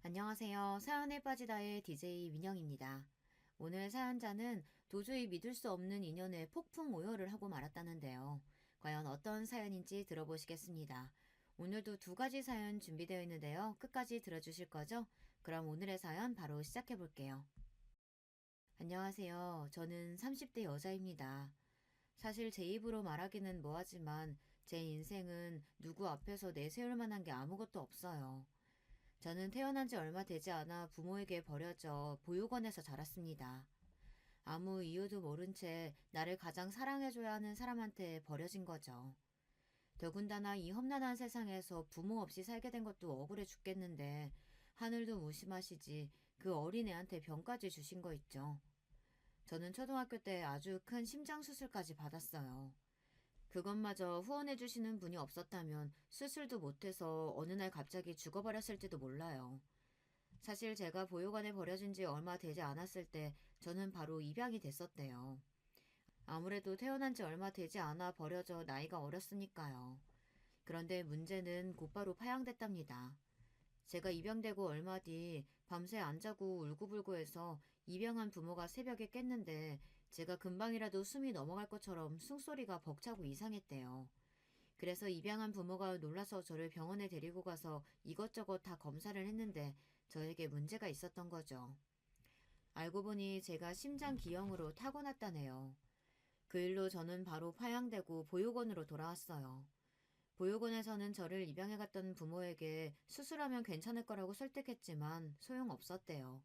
안녕하세요. 사연에 빠지다의 DJ 민영입니다. 오늘 사연자는 도저히 믿을 수 없는 인연에 폭풍 오열을 하고 말았다는데요. 과연 어떤 사연인지 들어보시겠습니다. 오늘도 두 가지 사연 준비되어 있는데요. 끝까지 들어주실 거죠? 그럼 오늘의 사연 바로 시작해 볼게요. 안녕하세요. 저는 30대 여자입니다. 사실 제 입으로 말하기는 뭐하지만 제 인생은 누구 앞에서 내세울 만한 게 아무것도 없어요. 저는 태어난 지 얼마 되지 않아 부모에게 버려져 보육원에서 자랐습니다. 아무 이유도 모른 채 나를 가장 사랑해줘야 하는 사람한테 버려진 거죠. 더군다나 이 험난한 세상에서 부모 없이 살게 된 것도 억울해 죽겠는데 하늘도 무심하시지 그 어린애한테 병까지 주신 거 있죠. 저는 초등학교 때 아주 큰 심장 수술까지 받았어요. 그것마저 후원해 주시는 분이 없었다면 수술도 못해서 어느 날 갑자기 죽어버렸을지도 몰라요. 사실 제가 보육원에 버려진 지 얼마 되지 않았을 때 저는 바로 입양이 됐었대요. 아무래도 태어난 지 얼마 되지 않아 버려져 나이가 어렸으니까요. 그런데 문제는 곧바로 파양됐답니다. 제가 입양되고 얼마 뒤 밤새 안 자고 울고불고 해서 입양한 부모가 새벽에 깼는데 제가 금방이라도 숨이 넘어갈 것처럼 숨소리가 벅차고 이상했대요. 그래서 입양한 부모가 놀라서 저를 병원에 데리고 가서 이것저것 다 검사를 했는데 저에게 문제가 있었던 거죠. 알고 보니 제가 심장 기형으로 타고났다네요. 그 일로 저는 바로 파양되고 보육원으로 돌아왔어요. 보육원에서는 저를 입양해 갔던 부모에게 수술하면 괜찮을 거라고 설득했지만 소용없었대요.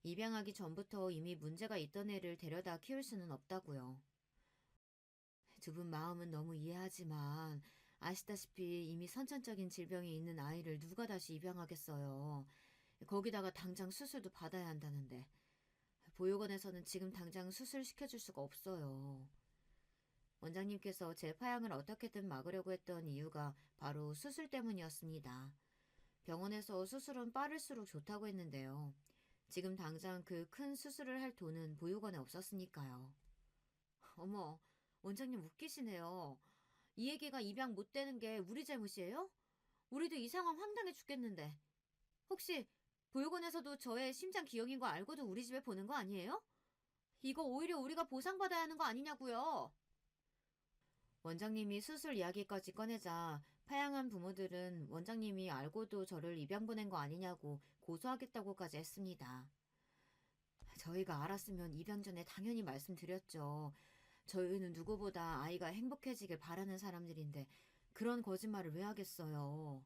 입양하기 전부터 이미 문제가 있던 애를 데려다 키울 수는 없다고요. 두 분 마음은 너무 이해하지만 아시다시피 이미 선천적인 질병이 있는 아이를 누가 다시 입양하겠어요. 거기다가 당장 수술도 받아야 한다는데 보육원에서는 지금 당장 수술 시켜줄 수가 없어요. 원장님께서 제 파양을 어떻게든 막으려고 했던 이유가 바로 수술 때문이었습니다. 병원에서 수술은 빠를수록 좋다고 했는데요. 지금 당장 그 큰 수술을 할 돈은 보육원에 없었으니까요. 어머, 원장님 웃기시네요. 이 얘기가 입양 못 되는 게 우리 잘못이에요? 우리도 이 상황 황당해 죽겠는데. 혹시 보육원에서도 저의 심장 기형인 거 알고도 우리 집에 보는 거 아니에요? 이거 오히려 우리가 보상받아야 하는 거 아니냐고요. 원장님이 수술 이야기까지 꺼내자 파양한 부모들은 원장님이 알고도 저를 입양 보낸 거 아니냐고 고소하겠다고까지 했습니다. 저희가 알았으면 입양 전에 당연히 말씀드렸죠. 저희는 누구보다 아이가 행복해지길 바라는 사람들인데 그런 거짓말을 왜 하겠어요.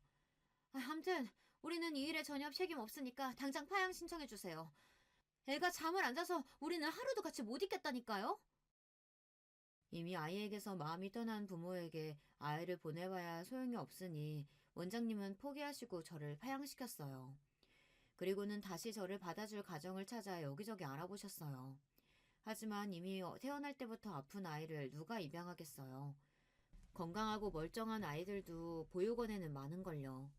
암튼 우리는 이 일에 전혀 책임 없으니까 당장 파양 신청해 주세요. 애가 잠을 안 자서 우리는 하루도 같이 못 있겠다니까요. 이미 아이에게서 마음이 떠난 부모에게 아이를 보내봐야 소용이 없으니 원장님은 포기하시고 저를 파양시켰어요. 그리고는 다시 저를 받아줄 가정을 찾아 여기저기 알아보셨어요. 하지만 이미 태어날 때부터 아픈 아이를 누가 입양하겠어요. 건강하고 멀쩡한 아이들도 보육원에는 많은걸요.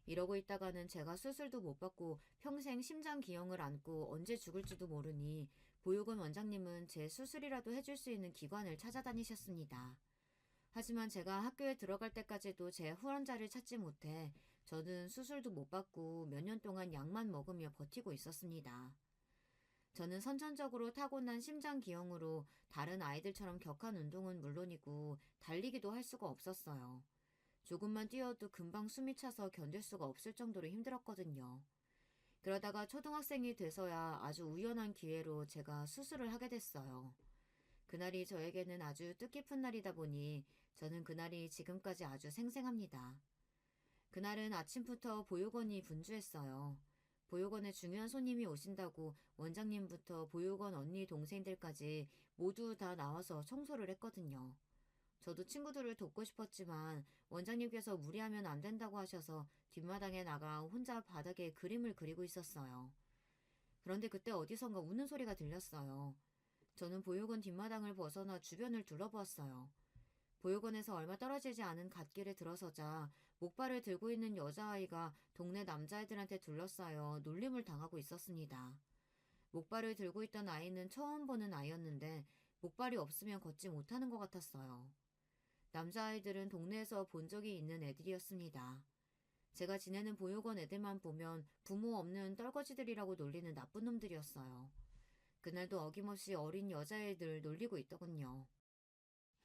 이러고 있다가는 제가 수술도 못 받고 평생 심장 기형을 안고 언제 죽을지도 모르니 보육원 원장님은 제 수술이라도 해줄 수 있는 기관을 찾아다니셨습니다. 하지만 제가 학교에 들어갈 때까지도 제 후원자를 찾지 못해 저는 수술도 못 받고 몇 년 동안 약만 먹으며 버티고 있었습니다. 저는 선천적으로 타고난 심장 기형으로 다른 아이들처럼 격한 운동은 물론이고 달리기도 할 수가 없었어요. 조금만 뛰어도 금방 숨이 차서 견딜 수가 없을 정도로 힘들었거든요. 그러다가 초등학생이 돼서야 아주 우연한 기회로 제가 수술을 하게 됐어요. 그날이 저에게는 아주 뜻깊은 날이다 보니 저는 그날이 지금까지 아주 생생합니다. 그날은 아침부터 보육원이 분주했어요. 보육원에 중요한 손님이 오신다고 원장님부터 보육원 언니 동생들까지 모두 다 나와서 청소를 했거든요. 저도 친구들을 돕고 싶었지만 원장님께서 무리하면 안 된다고 하셔서 뒷마당에 나가 혼자 바닥에 그림을 그리고 있었어요. 그런데 그때 어디선가 우는 소리가 들렸어요. 저는 보육원 뒷마당을 벗어나 주변을 둘러보았어요. 보육원에서 얼마 떨어지지 않은 갓길에 들어서자 목발을 들고 있는 여자아이가 동네 남자애들한테 둘러싸여 놀림을 당하고 있었습니다. 목발을 들고 있던 아이는 처음 보는 아이였는데 목발이 없으면 걷지 못하는 것 같았어요. 남자아이들은 동네에서 본 적이 있는 애들이었습니다. 제가 지내는 보육원 애들만 보면 부모 없는 떨거지들이라고 놀리는 나쁜 놈들이었어요. 그날도 어김없이 어린 여자애들 놀리고 있더군요.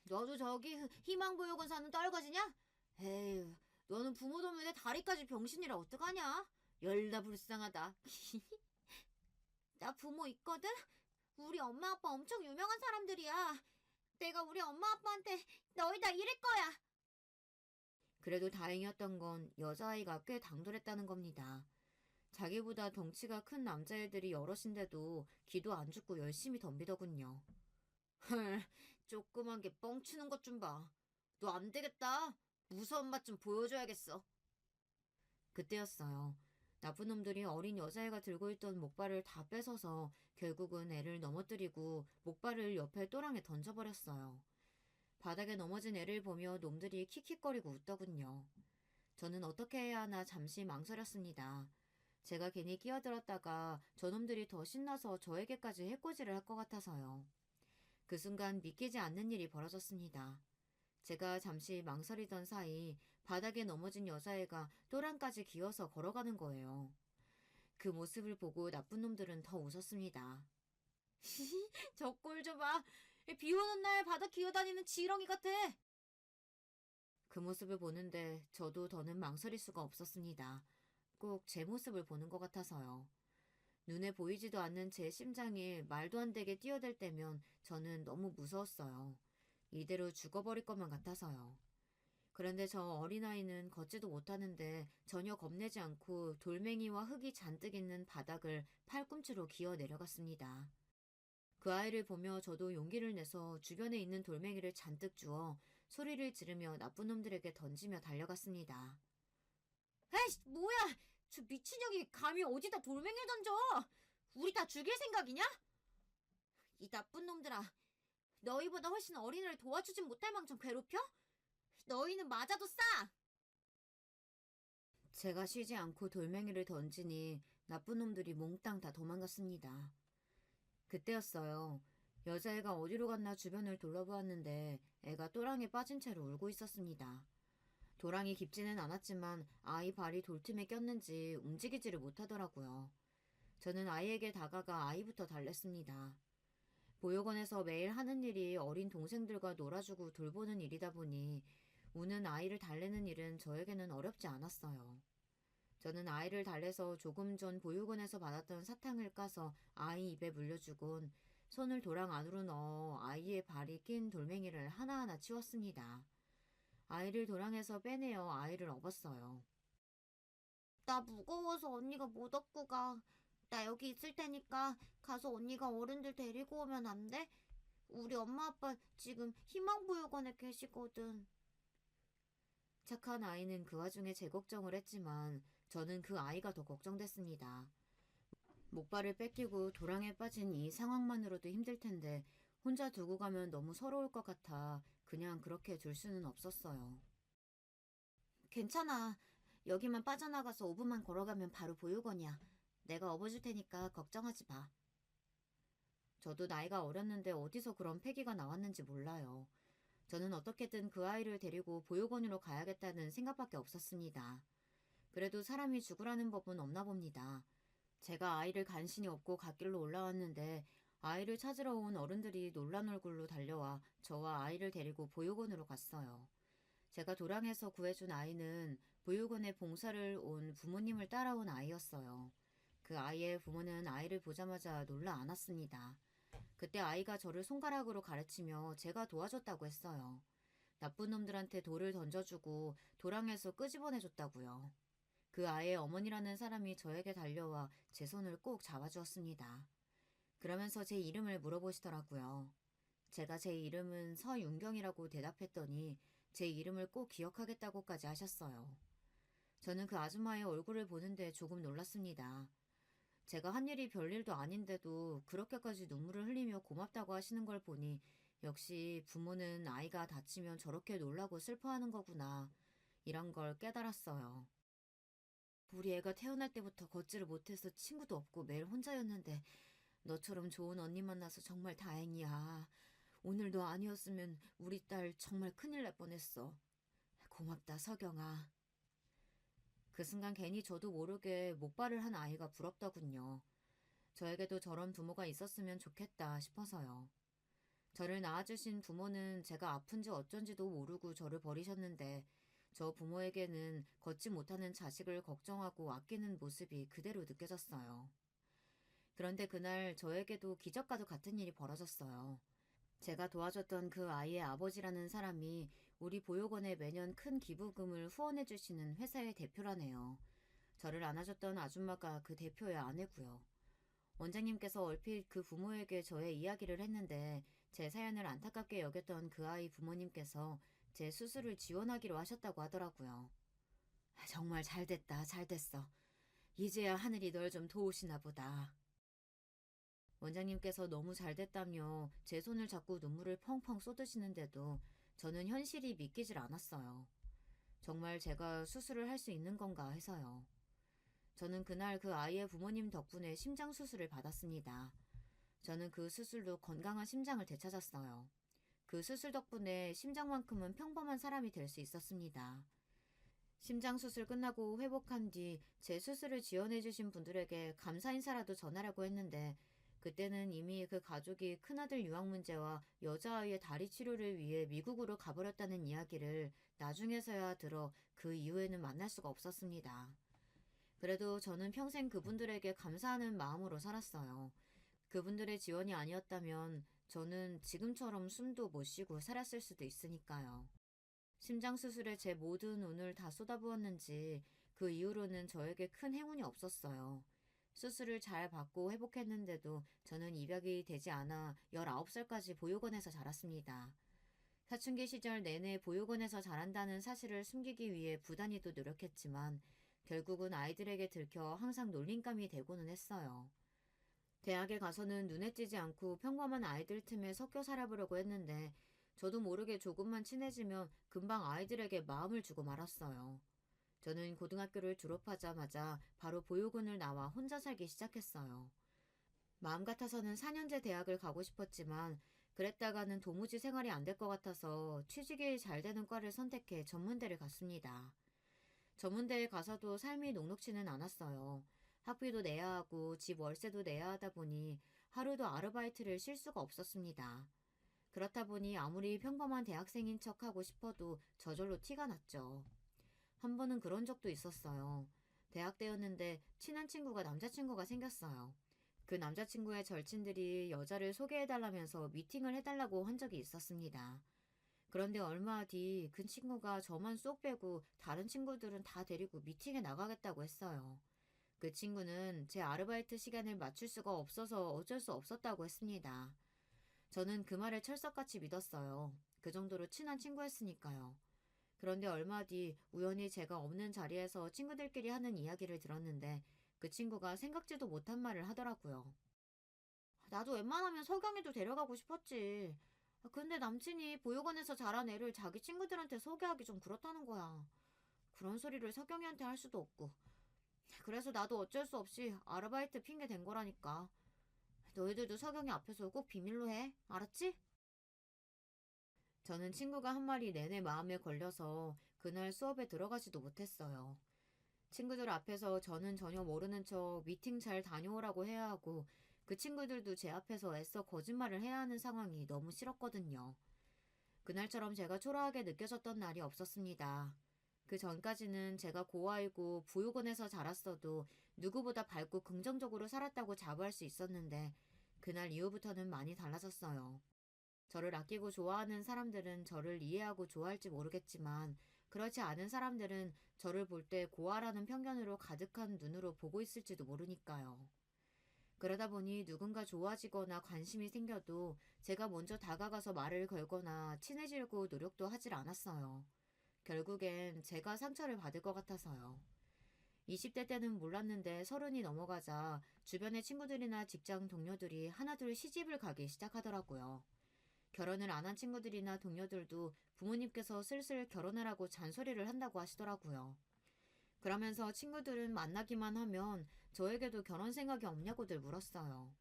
너도 저기 희망보육원 사는 떨거지냐? 에휴, 너는 부모 도문에 다리까지 병신이라 어떡하냐? 열나 불쌍하다. 나 부모 있거든? 우리 엄마 아빠 엄청 유명한 사람들이야. 내가 우리 엄마 아빠한테 너희 다 이럴 거야. 그래도 다행이었던 건 여자아이가 꽤 당돌했다는 겁니다. 자기보다 덩치가 큰 남자애들이 여럿인데도 기도 안 죽고 열심히 덤비더군요. 헐, 조그만 게 뻥치는 것 좀 봐. 너 안 되겠다. 무서운 맛 좀 보여줘야겠어. 그때였어요. 나쁜 놈들이 어린 여자애가 들고 있던 목발을 다 뺏어서 결국은 애를 넘어뜨리고 목발을 옆에 또랑에 던져버렸어요. 바닥에 넘어진 애를 보며 놈들이 킥킥거리고 웃더군요. 저는 어떻게 해야 하나 잠시 망설였습니다. 제가 괜히 끼어들었다가 저놈들이 더 신나서 저에게까지 해코지를 할 것 같아서요. 그 순간 믿기지 않는 일이 벌어졌습니다. 제가 잠시 망설이던 사이 바닥에 넘어진 여자애가 또랑까지 기어서 걸어가는 거예요. 그 모습을 보고 나쁜 놈들은 더 웃었습니다. 저 꼴 좀 봐. 비 오는 날 바닥 기어다니는 지렁이 같아. 그 모습을 보는데 저도 더는 망설일 수가 없었습니다. 꼭 제 모습을 보는 것 같아서요. 눈에 보이지도 않는 제 심장이 말도 안 되게 뛰어들 때면 저는 너무 무서웠어요. 이대로 죽어버릴 것만 같아서요. 그런데 저 어린아이는 걷지도 못하는데 전혀 겁내지 않고 돌멩이와 흙이 잔뜩 있는 바닥을 팔꿈치로 기어 내려갔습니다. 그 아이를 보며 저도 용기를 내서 주변에 있는 돌멩이를 잔뜩 주워 소리를 지르며 나쁜 놈들에게 던지며 달려갔습니다. 에이씨, 뭐야! 저 미친년이 감히 어디다 돌멩이를 던져! 우리 다 죽일 생각이냐? 이 나쁜 놈들아, 너희보다 훨씬 어린애를 도와주진 못할 망정 괴롭혀? 너희는 맞아도 싸! 제가 쉬지 않고 돌멩이를 던지니 나쁜 놈들이 몽땅 다 도망갔습니다. 그때였어요. 여자애가 어디로 갔나 주변을 둘러보았는데 애가 또랑에 빠진 채로 울고 있었습니다. 도랑이 깊지는 않았지만 아이 발이 돌틈에 꼈는지 움직이지를 못하더라고요. 저는 아이에게 다가가 아이부터 달랬습니다. 보육원에서 매일 하는 일이 어린 동생들과 놀아주고 돌보는 일이다 보니 우는 아이를 달래는 일은 저에게는 어렵지 않았어요. 저는 아이를 달래서 조금 전 보육원에서 받았던 사탕을 까서 아이 입에 물려주곤 손을 도랑 안으로 넣어 아이의 발이 낀 돌멩이를 하나하나 치웠습니다. 아이를 도랑에서 빼내어 아이를 업었어요. 나 무거워서 언니가 못 업고 가. 나 여기 있을 테니까 가서 언니가 어른들 데리고 오면 안 돼? 우리 엄마 아빠 지금 희망보육원에 계시거든. 착한 아이는 그 와중에 제 걱정을 했지만 저는 그 아이가 더 걱정됐습니다. 목발을 뺏기고 도랑에 빠진 이 상황만으로도 힘들 텐데 혼자 두고 가면 너무 서러울 것 같아 그냥 그렇게 둘 수는 없었어요. 괜찮아. 여기만 빠져나가서 5분만 걸어가면 바로 보육원이야. 내가 업어줄 테니까 걱정하지 마. 저도 나이가 어렸는데 어디서 그런 패기가 나왔는지 몰라요. 저는 어떻게든 그 아이를 데리고 보육원으로 가야겠다는 생각밖에 없었습니다. 그래도 사람이 죽으라는 법은 없나 봅니다. 제가 아이를 간신히 업고 갓길로 올라왔는데 아이를 찾으러 온 어른들이 놀란 얼굴로 달려와 저와 아이를 데리고 보육원으로 갔어요. 제가 도랑에서 구해준 아이는 보육원에 봉사를 온 부모님을 따라온 아이였어요. 그 아이의 부모는 아이를 보자마자 놀라 안았습니다. 그때 아이가 저를 손가락으로 가르치며 제가 도와줬다고 했어요. 나쁜 놈들한테 돌을 던져주고 도랑에서 끄집어내줬다고요. 그 아이의 어머니라는 사람이 저에게 달려와 제 손을 꼭 잡아주었습니다. 그러면서 제 이름을 물어보시더라고요. 제가 제 이름은 서윤경이라고 대답했더니 제 이름을 꼭 기억하겠다고까지 하셨어요. 저는 그 아줌마의 얼굴을 보는데 조금 놀랐습니다. 제가 한 일이 별일도 아닌데도 그렇게까지 눈물을 흘리며 고맙다고 하시는 걸 보니 역시 부모는 아이가 다치면 저렇게 놀라고 슬퍼하는 거구나 이런 걸 깨달았어요. 우리 애가 태어날 때부터 걷지를 못해서 친구도 없고 매일 혼자였는데 너처럼 좋은 언니 만나서 정말 다행이야. 오늘 너 아니었으면 우리 딸 정말 큰일 날 뻔했어. 고맙다, 서경아. 그 순간 괜히 저도 모르게 목발을 한 아이가 부럽더군요. 저에게도 저런 부모가 있었으면 좋겠다 싶어서요. 저를 낳아주신 부모는 제가 아픈지 어쩐지도 모르고 저를 버리셨는데 저 부모에게는 걷지 못하는 자식을 걱정하고 아끼는 모습이 그대로 느껴졌어요. 그런데 그날 저에게도 기적과도 같은 일이 벌어졌어요. 제가 도와줬던 그 아이의 아버지라는 사람이 우리 보육원에 매년 큰 기부금을 후원해주시는 회사의 대표라네요. 저를 안아줬던 아줌마가 그 대표의 아내고요. 원장님께서 얼핏 그 부모에게 저의 이야기를 했는데 제 사연을 안타깝게 여겼던 그 아이 부모님께서 제 수술을 지원하기로 하셨다고 하더라고요. 정말 잘 됐다, 잘 됐어. 이제야 하늘이 널 좀 도우시나 보다. 원장님께서 너무 잘 됐다며 제 손을 잡고 눈물을 펑펑 쏟으시는데도 저는 현실이 믿기질 않았어요. 정말 제가 수술을 할 수 있는 건가 해서요. 저는 그날 그 아이의 부모님 덕분에 심장 수술을 받았습니다. 저는 그 수술로 건강한 심장을 되찾았어요. 그 수술 덕분에 심장만큼은 평범한 사람이 될 수 있었습니다. 심장 수술 끝나고 회복한 뒤 제 수술을 지원해주신 분들에게 감사 인사라도 전하라고 했는데 그때는 이미 그 가족이 큰아들 유학 문제와 여자아이의 다리 치료를 위해 미국으로 가버렸다는 이야기를 나중에서야 들어 그 이후에는 만날 수가 없었습니다. 그래도 저는 평생 그분들에게 감사하는 마음으로 살았어요. 그분들의 지원이 아니었다면 저는 지금처럼 숨도 못 쉬고 살았을 수도 있으니까요. 심장 수술에 제 모든 운을 다 쏟아부었는지 그 이후로는 저에게 큰 행운이 없었어요. 수술을 잘 받고 회복했는데도 저는 입양이 되지 않아 19살까지 보육원에서 자랐습니다. 사춘기 시절 내내 보육원에서 자란다는 사실을 숨기기 위해 부단히도 노력했지만 결국은 아이들에게 들켜 항상 놀림감이 되고는 했어요. 대학에 가서는 눈에 띄지 않고 평범한 아이들 틈에 섞여 살아보려고 했는데 저도 모르게 조금만 친해지면 금방 아이들에게 마음을 주고 말았어요. 저는 고등학교를 졸업하자마자 바로 보육원을 나와 혼자 살기 시작했어요. 마음 같아서는 4년제 대학을 가고 싶었지만 그랬다가는 도무지 생활이 안 될 것 같아서 취직이 잘 되는 과를 선택해 전문대를 갔습니다. 전문대에 가서도 삶이 녹록지는 않았어요. 학비도 내야 하고 집 월세도 내야 하다 보니 하루도 아르바이트를 쉴 수가 없었습니다. 그렇다 보니 아무리 평범한 대학생인 척 하고 싶어도 저절로 티가 났죠. 한 번은 그런 적도 있었어요. 대학 때였는데 친한 친구가 남자친구가 생겼어요. 그 남자친구의 절친들이 여자를 소개해달라면서 미팅을 해달라고 한 적이 있었습니다. 그런데 얼마 뒤 그 친구가 저만 쏙 빼고 다른 친구들은 다 데리고 미팅에 나가겠다고 했어요. 그 친구는 제 아르바이트 시간을 맞출 수가 없어서 어쩔 수 없었다고 했습니다. 저는 그 말을 철석같이 믿었어요. 그 정도로 친한 친구였으니까요. 그런데 얼마 뒤 우연히 제가 없는 자리에서 친구들끼리 하는 이야기를 들었는데 그 친구가 생각지도 못한 말을 하더라고요. 나도 웬만하면 석영이도 데려가고 싶었지. 근데 남친이 보육원에서 자란 애를 자기 친구들한테 소개하기 좀 그렇다는 거야. 그런 소리를 석영이한테 할 수도 없고. 그래서 나도 어쩔 수 없이 아르바이트 핑계 댄 거라니까. 너희들도 석영이 앞에서 꼭 비밀로 해. 알았지? 저는 친구가 한 말이 내내 마음에 걸려서 그날 수업에 들어가지도 못했어요. 친구들 앞에서 저는 전혀 모르는 척 미팅 잘 다녀오라고 해야 하고 그 친구들도 제 앞에서 애써 거짓말을 해야 하는 상황이 너무 싫었거든요. 그날처럼 제가 초라하게 느껴졌던 날이 없었습니다. 그 전까지는 제가 고아이고 부유군에서 자랐어도 누구보다 밝고 긍정적으로 살았다고 자부할 수 있었는데 그날 이후부터는 많이 달라졌어요. 저를 아끼고 좋아하는 사람들은 저를 이해하고 좋아할지 모르겠지만 그렇지 않은 사람들은 저를 볼 때 고아라는 편견으로 가득한 눈으로 보고 있을지도 모르니까요. 그러다 보니 누군가 좋아지거나 관심이 생겨도 제가 먼저 다가가서 말을 걸거나 친해지려고 노력도 하질 않았어요. 결국엔 제가 상처를 받을 것 같아서요. 20대 때는 몰랐는데 30이 넘어가자 주변의 친구들이나 직장 동료들이 하나둘 시집을 가기 시작하더라고요. 결혼을 안 한 친구들이나 동료들도 부모님께서 슬슬 결혼하라고 잔소리를 한다고 하시더라고요. 그러면서 친구들은 만나기만 하면 저에게도 결혼 생각이 없냐고들 물었어요.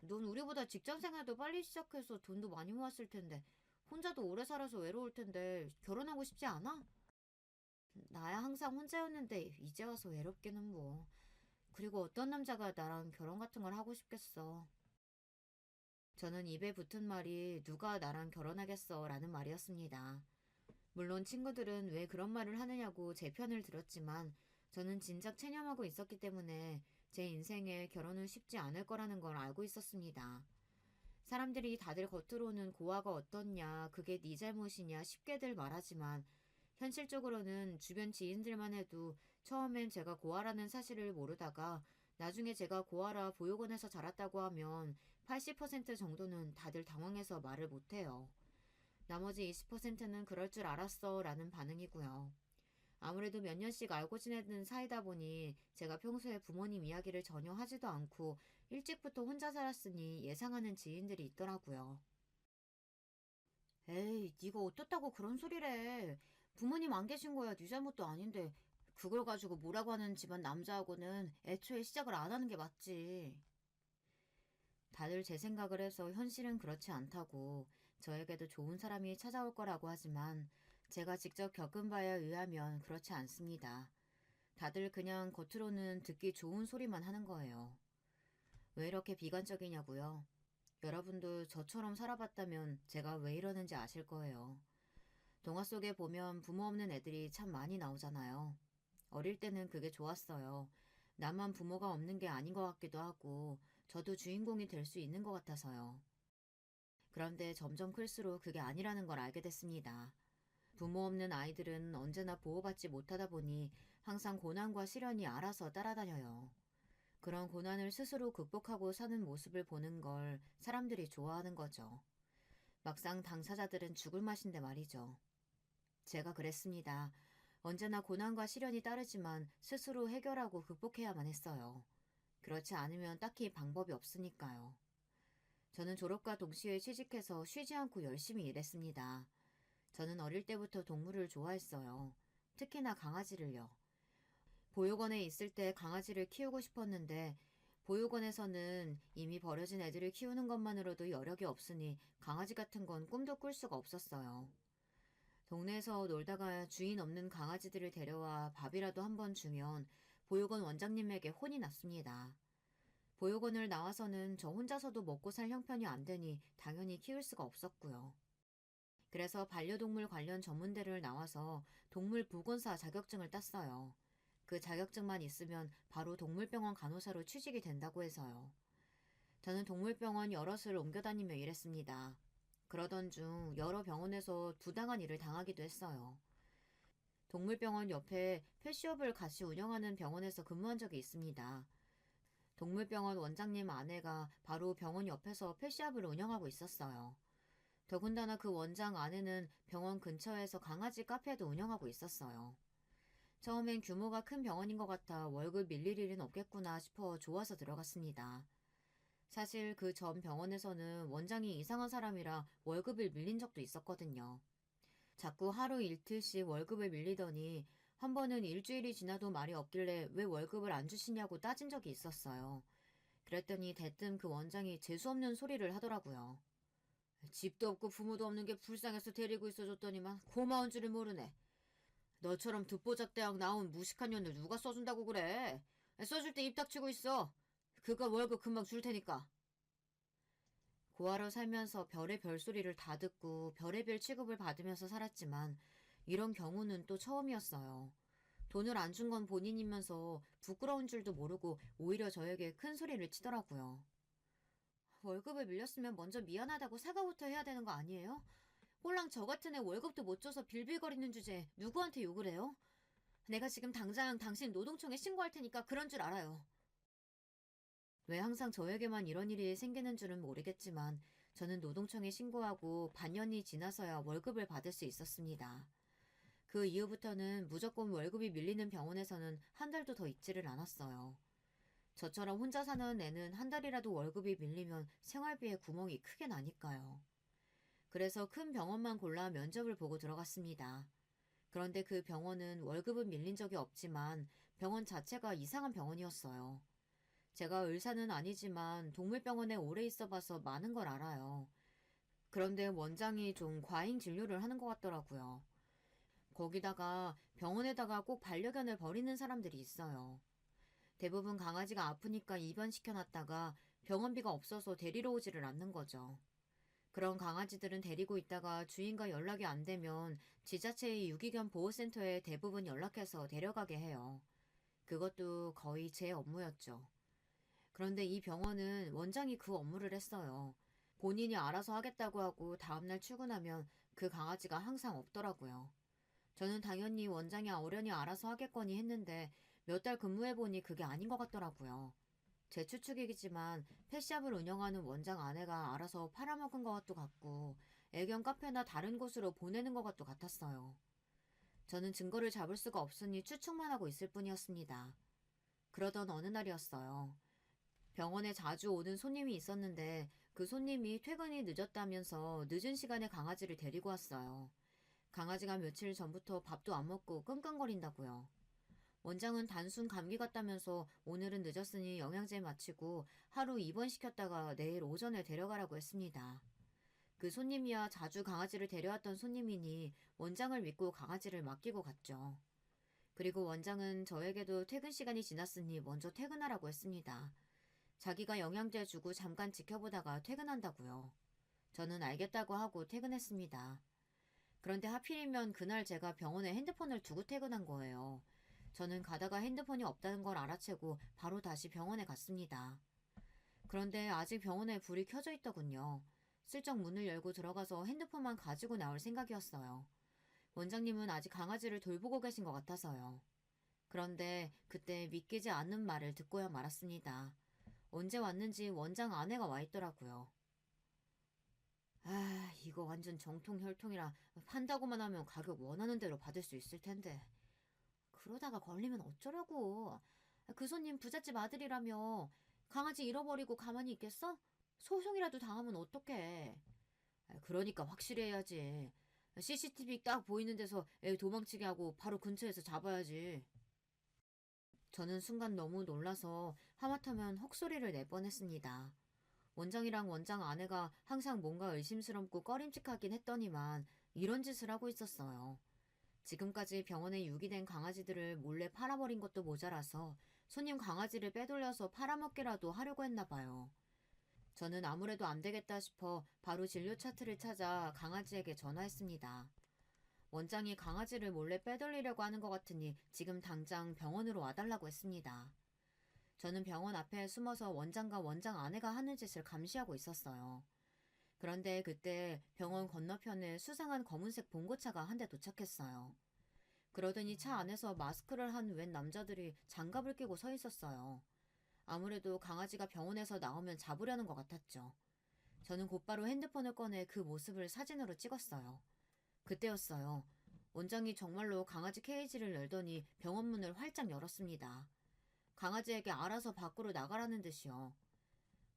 넌 우리보다 직장 생활도 빨리 시작해서 돈도 많이 모았을 텐데 혼자도 오래 살아서 외로울 텐데 결혼하고 싶지 않아? 나야 항상 혼자였는데 이제 와서 외롭기는 뭐. 그리고 어떤 남자가 나랑 결혼 같은 걸 하고 싶겠어. 저는 입에 붙은 말이 누가 나랑 결혼하겠어 라는 말이었습니다. 물론 친구들은 왜 그런 말을 하느냐고 제 편을 들었지만 저는 진작 체념하고 있었기 때문에 제 인생에 결혼은 쉽지 않을 거라는 걸 알고 있었습니다. 사람들이 다들 겉으로는 고아가 어떻냐, 그게 네 잘못이냐 쉽게들 말하지만 현실적으로는 주변 지인들만 해도 처음엔 제가 고아라는 사실을 모르다가 나중에 제가 고아라 보육원에서 자랐다고 하면 80% 정도는 다들 당황해서 말을 못해요. 나머지 20%는 그럴 줄 알았어 라는 반응이고요. 아무래도 몇 년씩 알고 지내는 사이다 보니 제가 평소에 부모님 이야기를 전혀 하지도 않고 일찍부터 혼자 살았으니 예상하는 지인들이 있더라고요. 에이, 네가 어떻다고 그런 소리래. 부모님 안 계신 거야 네 잘못도 아닌데 그걸 가지고 뭐라고 하는 집안 남자하고는 애초에 시작을 안 하는 게 맞지. 다들 제 생각을 해서 현실은 그렇지 않다고 저에게도 좋은 사람이 찾아올 거라고 하지만 제가 직접 겪은 바에 의하면 그렇지 않습니다. 다들 그냥 겉으로는 듣기 좋은 소리만 하는 거예요. 왜 이렇게 비관적이냐고요? 여러분도 저처럼 살아봤다면 제가 왜 이러는지 아실 거예요. 동화 속에 보면 부모 없는 애들이 참 많이 나오잖아요. 어릴 때는 그게 좋았어요. 나만 부모가 없는 게 아닌 것 같기도 하고, 저도 주인공이 될 수 있는 것 같아서요. 그런데 점점 클수록 그게 아니라는 걸 알게 됐습니다. 부모 없는 아이들은 언제나 보호받지 못하다 보니 항상 고난과 시련이 알아서 따라다녀요. 그런 고난을 스스로 극복하고 사는 모습을 보는 걸 사람들이 좋아하는 거죠. 막상 당사자들은 죽을 맛인데 말이죠. 제가 그랬습니다. 언제나 고난과 시련이 따르지만 스스로 해결하고 극복해야만 했어요. 그렇지 않으면 딱히 방법이 없으니까요. 저는 졸업과 동시에 취직해서 쉬지 않고 열심히 일했습니다. 저는 어릴 때부터 동물을 좋아했어요. 특히나 강아지를요. 보육원에 있을 때 강아지를 키우고 싶었는데 보육원에서는 이미 버려진 애들을 키우는 것만으로도 여력이 없으니 강아지 같은 건 꿈도 꿀 수가 없었어요. 동네에서 놀다가 주인 없는 강아지들을 데려와 밥이라도 한번 주면 보육원 원장님에게 혼이 났습니다. 보육원을 나와서는 저 혼자서도 먹고 살 형편이 안 되니 당연히 키울 수가 없었고요. 그래서 반려동물 관련 전문대를 나와서 동물보건사 자격증을 땄어요. 그 자격증만 있으면 바로 동물병원 간호사로 취직이 된다고 해서요. 저는 동물병원 여럿을 옮겨 다니며 일했습니다. 그러던 중 여러 병원에서 부당한 일을 당하기도 했어요. 동물병원 옆에 펫숍을 같이 운영하는 병원에서 근무한 적이 있습니다. 동물병원 원장님 아내가 바로 병원 옆에서 펫샵을 운영하고 있었어요. 더군다나 그 원장 아내는 병원 근처에서 강아지 카페도 운영하고 있었어요. 처음엔 규모가 큰 병원인 것 같아 월급 밀릴 일은 없겠구나 싶어 좋아서 들어갔습니다. 사실 그 전 병원에서는 원장이 이상한 사람이라 월급을 밀린 적도 있었거든요. 자꾸 하루 일틀씩 월급을 밀리더니 한 번은 일주일이 지나도 말이 없길래 왜 월급을 안 주시냐고 따진 적이 있었어요. 그랬더니 대뜸 그 원장이 재수없는 소리를 하더라고요. 집도 없고 부모도 없는 게 불쌍해서 데리고 있어줬더니만 고마운 줄을 모르네. 너처럼 듣보잡 대학 나온 무식한 년을 누가 써준다고 그래. 써줄 때 입 닥치고 있어. 그거 월급 금방 줄 테니까. 고아로 살면서 별의 별소리를 다 듣고 별의별 취급을 받으면서 살았지만 이런 경우는 또 처음이었어요. 돈을 안 준 건 본인이면서 부끄러운 줄도 모르고 오히려 저에게 큰 소리를 치더라고요. 월급을 밀렸으면 먼저 미안하다고 사과부터 해야 되는 거 아니에요? 꼴랑 저 같은 애 월급도 못 줘서 빌빌거리는 주제에 누구한테 욕을 해요? 내가 지금 당장 당신 노동청에 신고할 테니까 그런 줄 알아요. 왜 항상 저에게만 이런 일이 생기는 줄은 모르겠지만 저는 노동청에 신고하고 반년이 지나서야 월급을 받을 수 있었습니다. 그 이후부터는 무조건 월급이 밀리는 병원에서는 한 달도 더 있지를 않았어요. 저처럼 혼자 사는 애는 한 달이라도 월급이 밀리면 생활비에 구멍이 크게 나니까요. 그래서 큰 병원만 골라 면접을 보고 들어갔습니다. 그런데 그 병원은 월급은 밀린 적이 없지만 병원 자체가 이상한 병원이었어요. 제가 의사는 아니지만 동물병원에 오래 있어 봐서 많은 걸 알아요. 그런데 원장이 좀 과잉 진료를 하는 것 같더라고요. 거기다가 병원에다가 꼭 반려견을 버리는 사람들이 있어요. 대부분 강아지가 아프니까 입원시켜놨다가 병원비가 없어서 데리러 오지를 않는 거죠. 그런 강아지들은 데리고 있다가 주인과 연락이 안 되면 지자체의 유기견 보호센터에 대부분 연락해서 데려가게 해요. 그것도 거의 제 업무였죠. 그런데 이 병원은 원장이 그 업무를 했어요. 본인이 알아서 하겠다고 하고 다음날 출근하면 그 강아지가 항상 없더라고요. 저는 당연히 원장이 어련히 알아서 하겠거니 했는데 몇 달 근무해보니 그게 아닌 것 같더라고요. 제 추측이지만 펫샵을 운영하는 원장 아내가 알아서 팔아먹은 것도 같고 애견 카페나 다른 곳으로 보내는 것도 같았어요. 저는 증거를 잡을 수가 없으니 추측만 하고 있을 뿐이었습니다. 그러던 어느 날이었어요. 병원에 자주 오는 손님이 있었는데 그 손님이 퇴근이 늦었다면서 늦은 시간에 강아지를 데리고 왔어요. 강아지가 며칠 전부터 밥도 안 먹고 끙끙거린다고요. 원장은 단순 감기 같다면서 오늘은 늦었으니 영양제 마치고 하루 입원시켰다가 내일 오전에 데려가라고 했습니다. 그 손님이야 자주 강아지를 데려왔던 손님이니 원장을 믿고 강아지를 맡기고 갔죠. 그리고 원장은 저에게도 퇴근 시간이 지났으니 먼저 퇴근하라고 했습니다. 자기가 영양제 주고 잠깐 지켜보다가 퇴근한다고요. 저는 알겠다고 하고 퇴근했습니다. 그런데 하필이면 그날 제가 병원에 핸드폰을 두고 퇴근한 거예요. 저는 가다가 핸드폰이 없다는 걸 알아채고 바로 다시 병원에 갔습니다. 그런데 아직 병원에 불이 켜져 있더군요. 슬쩍 문을 열고 들어가서 핸드폰만 가지고 나올 생각이었어요. 원장님은 아직 강아지를 돌보고 계신 것 같아서요. 그런데 그때 믿기지 않는 말을 듣고야 말았습니다. 언제 왔는지 원장 아내가 와 있더라고요. 아, 이거 완전 정통 혈통이라 판다고만 하면 가격 원하는 대로 받을 수 있을 텐데. 그러다가 걸리면 어쩌려고. 그 손님 부잣집 아들이라며 강아지 잃어버리고 가만히 있겠어? 소송이라도 당하면 어떡해. 그러니까 확실히 해야지. CCTV 딱 보이는 데서 애 도망치게 하고 바로 근처에서 잡아야지. 저는 순간 너무 놀라서 하마터면 헉소리를 낼 뻔했습니다. 원장이랑 원장 아내가 항상 뭔가 의심스럽고 꺼림칙하긴 했더니만 이런 짓을 하고 있었어요. 지금까지 병원에 유기된 강아지들을 몰래 팔아버린 것도 모자라서 손님 강아지를 빼돌려서 팔아먹기라도 하려고 했나 봐요. 저는 아무래도 안 되겠다 싶어 바로 진료 차트를 찾아 강아지에게 전화했습니다. 원장이 강아지를 몰래 빼돌리려고 하는 것 같으니 지금 당장 병원으로 와달라고 했습니다. 저는 병원 앞에 숨어서 원장과 원장 아내가 하는 짓을 감시하고 있었어요. 그런데 그때 병원 건너편에 수상한 검은색 봉고차가 한 대 도착했어요. 그러더니 차 안에서 마스크를 한 웬 남자들이 장갑을 끼고 서 있었어요. 아무래도 강아지가 병원에서 나오면 잡으려는 것 같았죠. 저는 곧바로 핸드폰을 꺼내 그 모습을 사진으로 찍었어요. 그때였어요. 원장이 정말로 강아지 케이지를 열더니 병원 문을 활짝 열었습니다. 강아지에게 알아서 밖으로 나가라는 듯이요.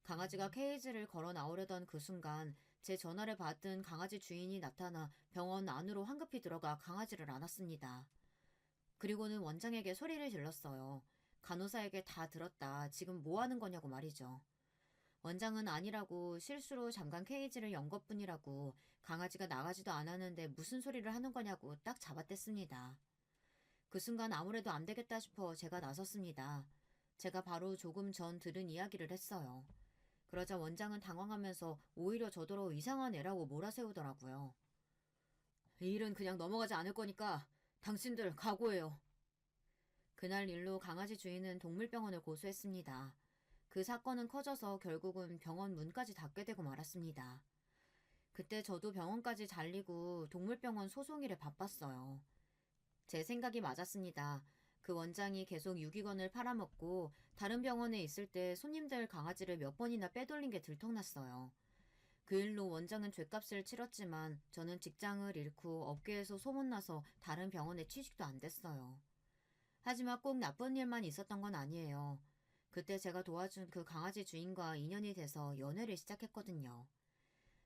강아지가 케이지를 걸어 나오려던 그 순간 제 전화를 받은 강아지 주인이 나타나 병원 안으로 황급히 들어가 강아지를 안았습니다. 그리고는 원장에게 소리를 질렀어요. 간호사에게 다 들었다. 지금 뭐 하는 거냐고 말이죠. 원장은 아니라고 실수로 잠깐 케이지를 연 것뿐이라고 강아지가 나가지도 않았는데 무슨 소리를 하는 거냐고 딱 잡아댔습니다. 그 순간 아무래도 안 되겠다 싶어 제가 나섰습니다. 제가 바로 조금 전 들은 이야기를 했어요. 그러자 원장은 당황하면서 오히려 저더러 이상한 애라고 몰아세우더라고요. 이 일은 그냥 넘어가지 않을 거니까 당신들 각오해요. 그날 일로 강아지 주인은 동물병원을 고소했습니다. 그 사건은 커져서 결국은 병원 문까지 닫게 되고 말았습니다. 그때 저도 병원까지 잘리고 동물병원 소송일에 바빴어요. 제 생각이 맞았습니다. 그 원장이 계속 유기견을 팔아먹고 다른 병원에 있을 때 손님들 강아지를 몇 번이나 빼돌린 게 들통났어요. 그 일로 원장은 죗값을 치렀지만 저는 직장을 잃고 업계에서 소문나서 다른 병원에 취직도 안 됐어요. 하지만 꼭 나쁜 일만 있었던 건 아니에요. 그때 제가 도와준 그 강아지 주인과 인연이 돼서 연애를 시작했거든요.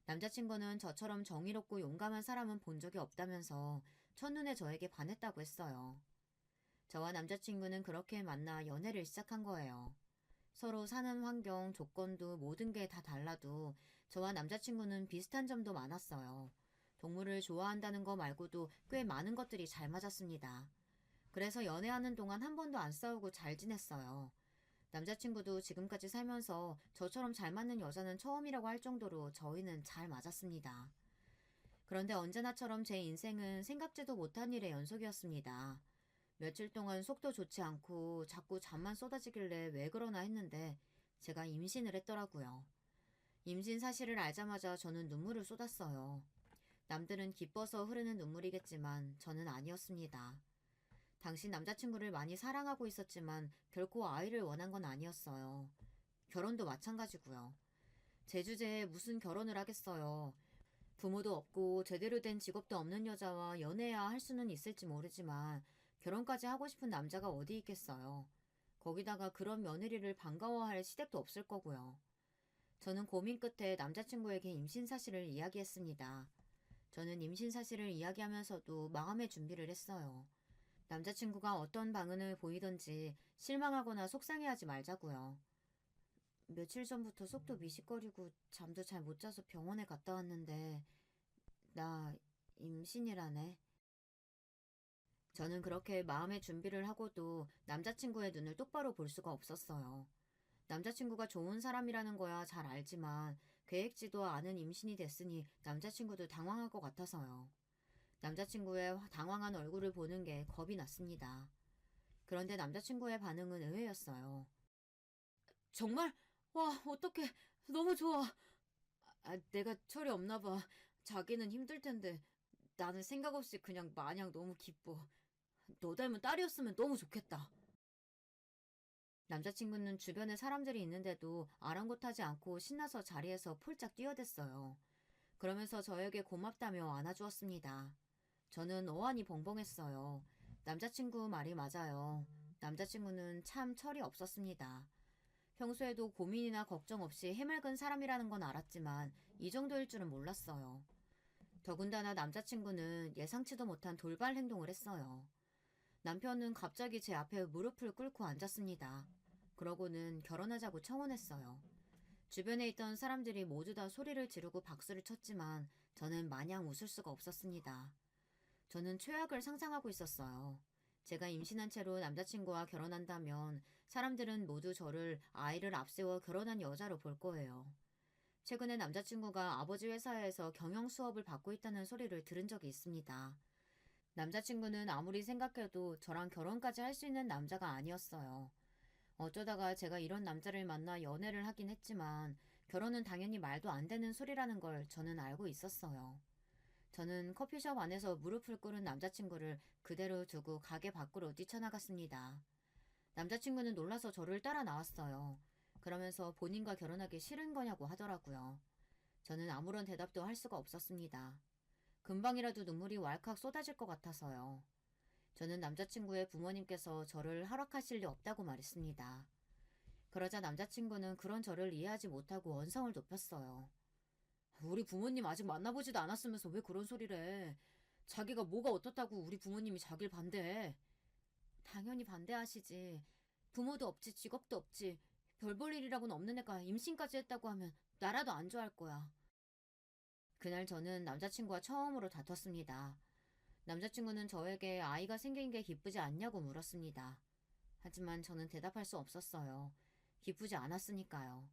남자친구는 저처럼 정의롭고 용감한 사람은 본 적이 없다면서 첫눈에 저에게 반했다고 했어요. 저와 남자친구는 그렇게 만나 연애를 시작한 거예요. 서로 사는 환경, 조건도 모든 게 다 달라도 저와 남자친구는 비슷한 점도 많았어요. 동물을 좋아한다는 거 말고도 꽤 많은 것들이 잘 맞았습니다. 그래서 연애하는 동안 한 번도 안 싸우고 잘 지냈어요. 남자친구도 지금까지 살면서 저처럼 잘 맞는 여자는 처음이라고 할 정도로 저희는 잘 맞았습니다. 그런데 언제나처럼 제 인생은 생각지도 못한 일의 연속이었습니다. 며칠 동안 속도 좋지 않고 자꾸 잠만 쏟아지길래 왜 그러나 했는데 제가 임신을 했더라고요. 임신 사실을 알자마자 저는 눈물을 쏟았어요. 남들은 기뻐서 흐르는 눈물이겠지만 저는 아니었습니다. 당신 남자친구를 많이 사랑하고 있었지만 결코 아이를 원한 건 아니었어요. 결혼도 마찬가지고요. 제 주제에 무슨 결혼을 하겠어요. 부모도 없고 제대로 된 직업도 없는 여자와 연애해야 할 수는 있을지 모르지만 결혼까지 하고 싶은 남자가 어디 있겠어요. 거기다가 그런 며느리를 반가워할 시댁도 없을 거고요. 저는 고민 끝에 남자친구에게 임신 사실을 이야기했습니다. 저는 임신 사실을 이야기하면서도 마음의 준비를 했어요. 남자친구가 어떤 반응을 보이던지 실망하거나 속상해하지 말자고요. 며칠 전부터 속도 미식거리고 잠도 잘 못 자서 병원에 갔다 왔는데 나 임신이라네. 저는 그렇게 마음의 준비를 하고도 남자친구의 눈을 똑바로 볼 수가 없었어요. 남자친구가 좋은 사람이라는 거야 잘 알지만 계획지도 않은 임신이 됐으니 남자친구도 당황할 것 같아서요. 남자친구의 당황한 얼굴을 보는 게 겁이 났습니다. 그런데 남자친구의 반응은 의외였어요. 정말? 와, 어떡해. 너무 좋아. 내가 철이 없나 봐. 자기는 힘들 텐데 나는 생각 없이 그냥 마냥 너무 기뻐. 너 닮은 딸이었으면 너무 좋겠다. 남자친구는 주변에 사람들이 있는데도 아랑곳하지 않고 신나서 자리에서 폴짝 뛰어댔어요. 그러면서 저에게 고맙다며 안아주었습니다. 저는 어안이 벙벙했어요. 남자친구 말이 맞아요. 남자친구는 참 철이 없었습니다. 평소에도 고민이나 걱정 없이 해맑은 사람이라는 건 알았지만 이 정도일 줄은 몰랐어요. 더군다나 남자친구는 예상치도 못한 돌발 행동을 했어요. 남편은 갑자기 제 앞에 무릎을 꿇고 앉았습니다. 그러고는 결혼하자고 청혼했어요. 주변에 있던 사람들이 모두 다 소리를 지르고 박수를 쳤지만 저는 마냥 웃을 수가 없었습니다. 저는 최악을 상상하고 있었어요. 제가 임신한 채로 남자친구와 결혼한다면 사람들은 모두 저를 아이를 앞세워 결혼한 여자로 볼 거예요. 최근에 남자친구가 아버지 회사에서 경영 수업을 받고 있다는 소리를 들은 적이 있습니다. 남자친구는 아무리 생각해도 저랑 결혼까지 할 수 있는 남자가 아니었어요. 어쩌다가 제가 이런 남자를 만나 연애를 하긴 했지만 결혼은 당연히 말도 안 되는 소리라는 걸 저는 알고 있었어요. 저는 커피숍 안에서 무릎을 꿇은 남자친구를 그대로 두고 가게 밖으로 뛰쳐나갔습니다. 남자친구는 놀라서 저를 따라 나왔어요. 그러면서 본인과 결혼하기 싫은 거냐고 하더라고요. 저는 아무런 대답도 할 수가 없었습니다. 금방이라도 눈물이 왈칵 쏟아질 것 같아서요. 저는 남자친구의 부모님께서 저를 허락하실 리 없다고 말했습니다. 그러자 남자친구는 그런 저를 이해하지 못하고 언성을 높였어요. 우리 부모님 아직 만나보지도 않았으면서 왜 그런 소리를 해. 자기가 뭐가 어떻다고 우리 부모님이 자길 반대해. 당연히 반대하시지. 부모도 없지 직업도 없지. 별 볼 일이라고는 없는 애가 임신까지 했다고 하면 나라도 안 좋아할 거야. 그날 저는 남자친구와 처음으로 다퉜습니다. 남자친구는 저에게 아이가 생긴 게 기쁘지 않냐고 물었습니다. 하지만 저는 대답할 수 없었어요. 기쁘지 않았으니까요.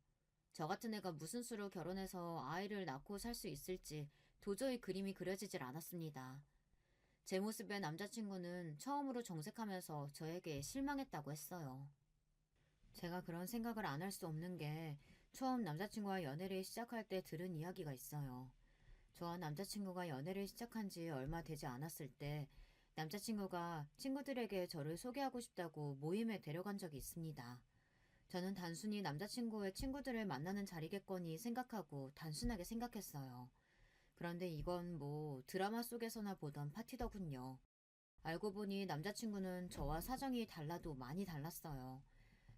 저 같은 애가 무슨 수로 결혼해서 아이를 낳고 살 수 있을지 도저히 그림이 그려지질 않았습니다. 제 모습에 남자친구는 처음으로 정색하면서 저에게 실망했다고 했어요. 제가 그런 생각을 안 할 수 없는 게 처음 남자친구와 연애를 시작할 때 들은 이야기가 있어요. 저와 남자친구가 연애를 시작한 지 얼마 되지 않았을 때 남자친구가 친구들에게 저를 소개하고 싶다고 모임에 데려간 적이 있습니다. 저는 단순히 남자친구의 친구들을 만나는 자리겠거니 생각하고 단순하게 생각했어요. 그런데 이건 뭐 드라마 속에서나 보던 파티더군요. 알고 보니 남자친구는 저와 사정이 달라도 많이 달랐어요.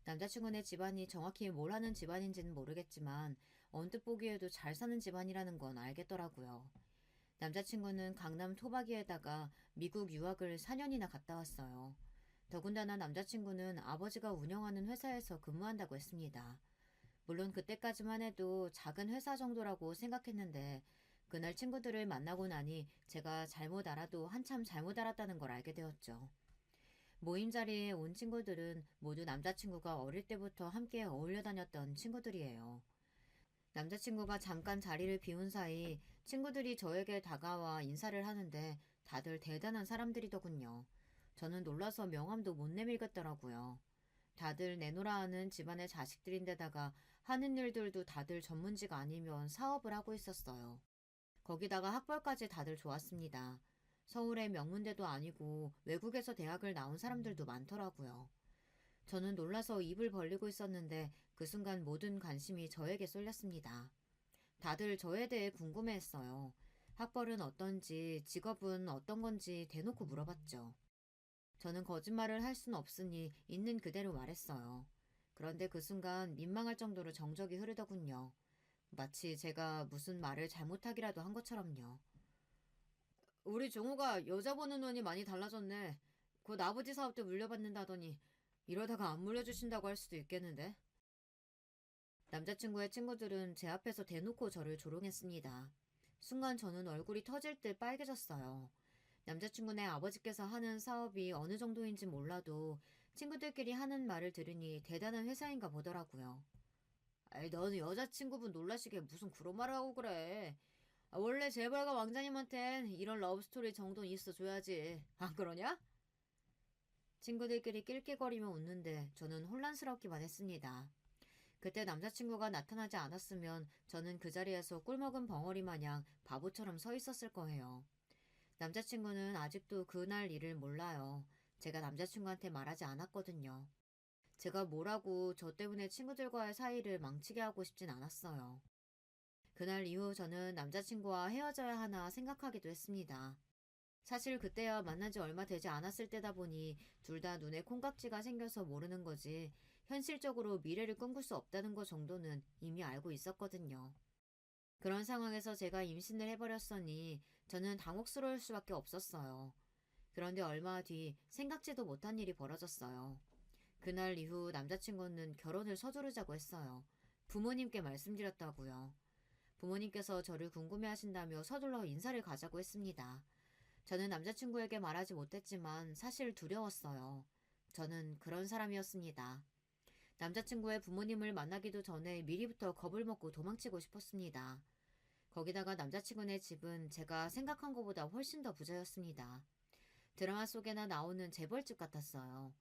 남자친구네 집안이 정확히 뭘 하는 집안인지는 모르겠지만 언뜻 보기에도 잘 사는 집안이라는 건 알겠더라고요. 남자친구는 강남 토박이에다가 미국 유학을 4년이나 갔다 왔어요. 더군다나 남자친구는 아버지가 운영하는 회사에서 근무한다고 했습니다. 물론 그때까지만 해도 작은 회사 정도라고 생각했는데 그날 친구들을 만나고 나니 제가 잘못 알아도 한참 잘못 알았다는 걸 알게 되었죠. 모임 자리에 온 친구들은 모두 남자친구가 어릴 때부터 함께 어울려 다녔던 친구들이에요. 남자친구가 잠깐 자리를 비운 사이 친구들이 저에게 다가와 인사를 하는데 다들 대단한 사람들이더군요. 저는 놀라서 명함도 못 내밀겠더라고요. 다들 내노라 하는 집안의 자식들인데다가 하는 일들도 다들 전문직 아니면 사업을 하고 있었어요. 거기다가 학벌까지 다들 좋았습니다. 서울의 명문대도 아니고 외국에서 대학을 나온 사람들도 많더라고요. 저는 놀라서 입을 벌리고 있었는데 그 순간 모든 관심이 저에게 쏠렸습니다. 다들 저에 대해 궁금해했어요. 학벌은 어떤지, 직업은 어떤 건지 대놓고 물어봤죠. 저는 거짓말을 할 수는 없으니 있는 그대로 말했어요. 그런데 그 순간 민망할 정도로 정적이 흐르더군요. 마치 제가 무슨 말을 잘못하기라도 한 것처럼요. 우리 종호가 여자 보는 눈이 많이 달라졌네. 곧 아버지 사업도 물려받는다더니 이러다가 안 물려주신다고 할 수도 있겠는데? 남자친구의 친구들은 제 앞에서 대놓고 저를 조롱했습니다. 순간 저는 얼굴이 터질 듯 빨개졌어요. 남자친구네 아버지께서 하는 사업이 어느 정도인지 몰라도 친구들끼리 하는 말을 들으니 대단한 회사인가 보더라고요. 아이, 너는 여자친구분 놀라시게 무슨 그런 말을 하고 그래. 원래 재벌가 왕자님한텐 이런 러브스토리 정도는 있어줘야지. 안 그러냐? 친구들끼리 낄낄거리며 웃는데 저는 혼란스럽기만 했습니다. 그때 남자친구가 나타나지 않았으면 저는 그 자리에서 꿀먹은 벙어리 마냥 바보처럼 서 있었을 거예요. 남자친구는 아직도 그날 일을 몰라요. 제가 남자친구한테 말하지 않았거든요. 제가 뭐라고 저 때문에 친구들과의 사이를 망치게 하고 싶진 않았어요. 그날 이후 저는 남자친구와 헤어져야 하나 생각하기도 했습니다. 사실 그때야 만난 지 얼마 되지 않았을 때다 보니 둘 다 눈에 콩깍지가 생겨서 모르는 거지 현실적으로 미래를 꿈꿀 수 없다는 것 정도는 이미 알고 있었거든요. 그런 상황에서 제가 임신을 해버렸으니 저는 당혹스러울 수밖에 없었어요. 그런데 얼마 뒤 생각지도 못한 일이 벌어졌어요. 그날 이후 남자친구는 결혼을 서두르자고 했어요. 부모님께 말씀드렸다고요. 부모님께서 저를 궁금해하신다며 서둘러 인사를 가자고 했습니다. 저는 남자친구에게 말하지 못했지만 사실 두려웠어요. 저는 그런 사람이었습니다. 남자친구의 부모님을 만나기도 전에 미리부터 겁을 먹고 도망치고 싶었습니다. 거기다가 남자친구네 집은 제가 생각한 것보다 훨씬 더 부자였습니다. 드라마 속에나 나오는 재벌집 같았어요.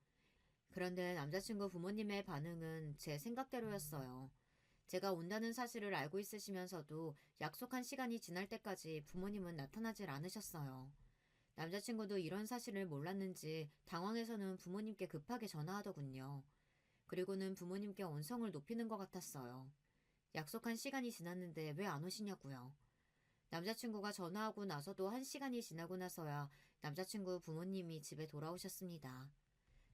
그런데 남자친구 부모님의 반응은 제 생각대로였어요. 제가 온다는 사실을 알고 있으시면서도 약속한 시간이 지날 때까지 부모님은 나타나질 않으셨어요. 남자친구도 이런 사실을 몰랐는지 당황해서는 부모님께 급하게 전화하더군요. 그리고는 부모님께 언성을 높이는 것 같았어요. 약속한 시간이 지났는데 왜 안 오시냐고요. 남자친구가 전화하고 나서도 1시간이 지나고 나서야 남자친구 부모님이 집에 돌아오셨습니다.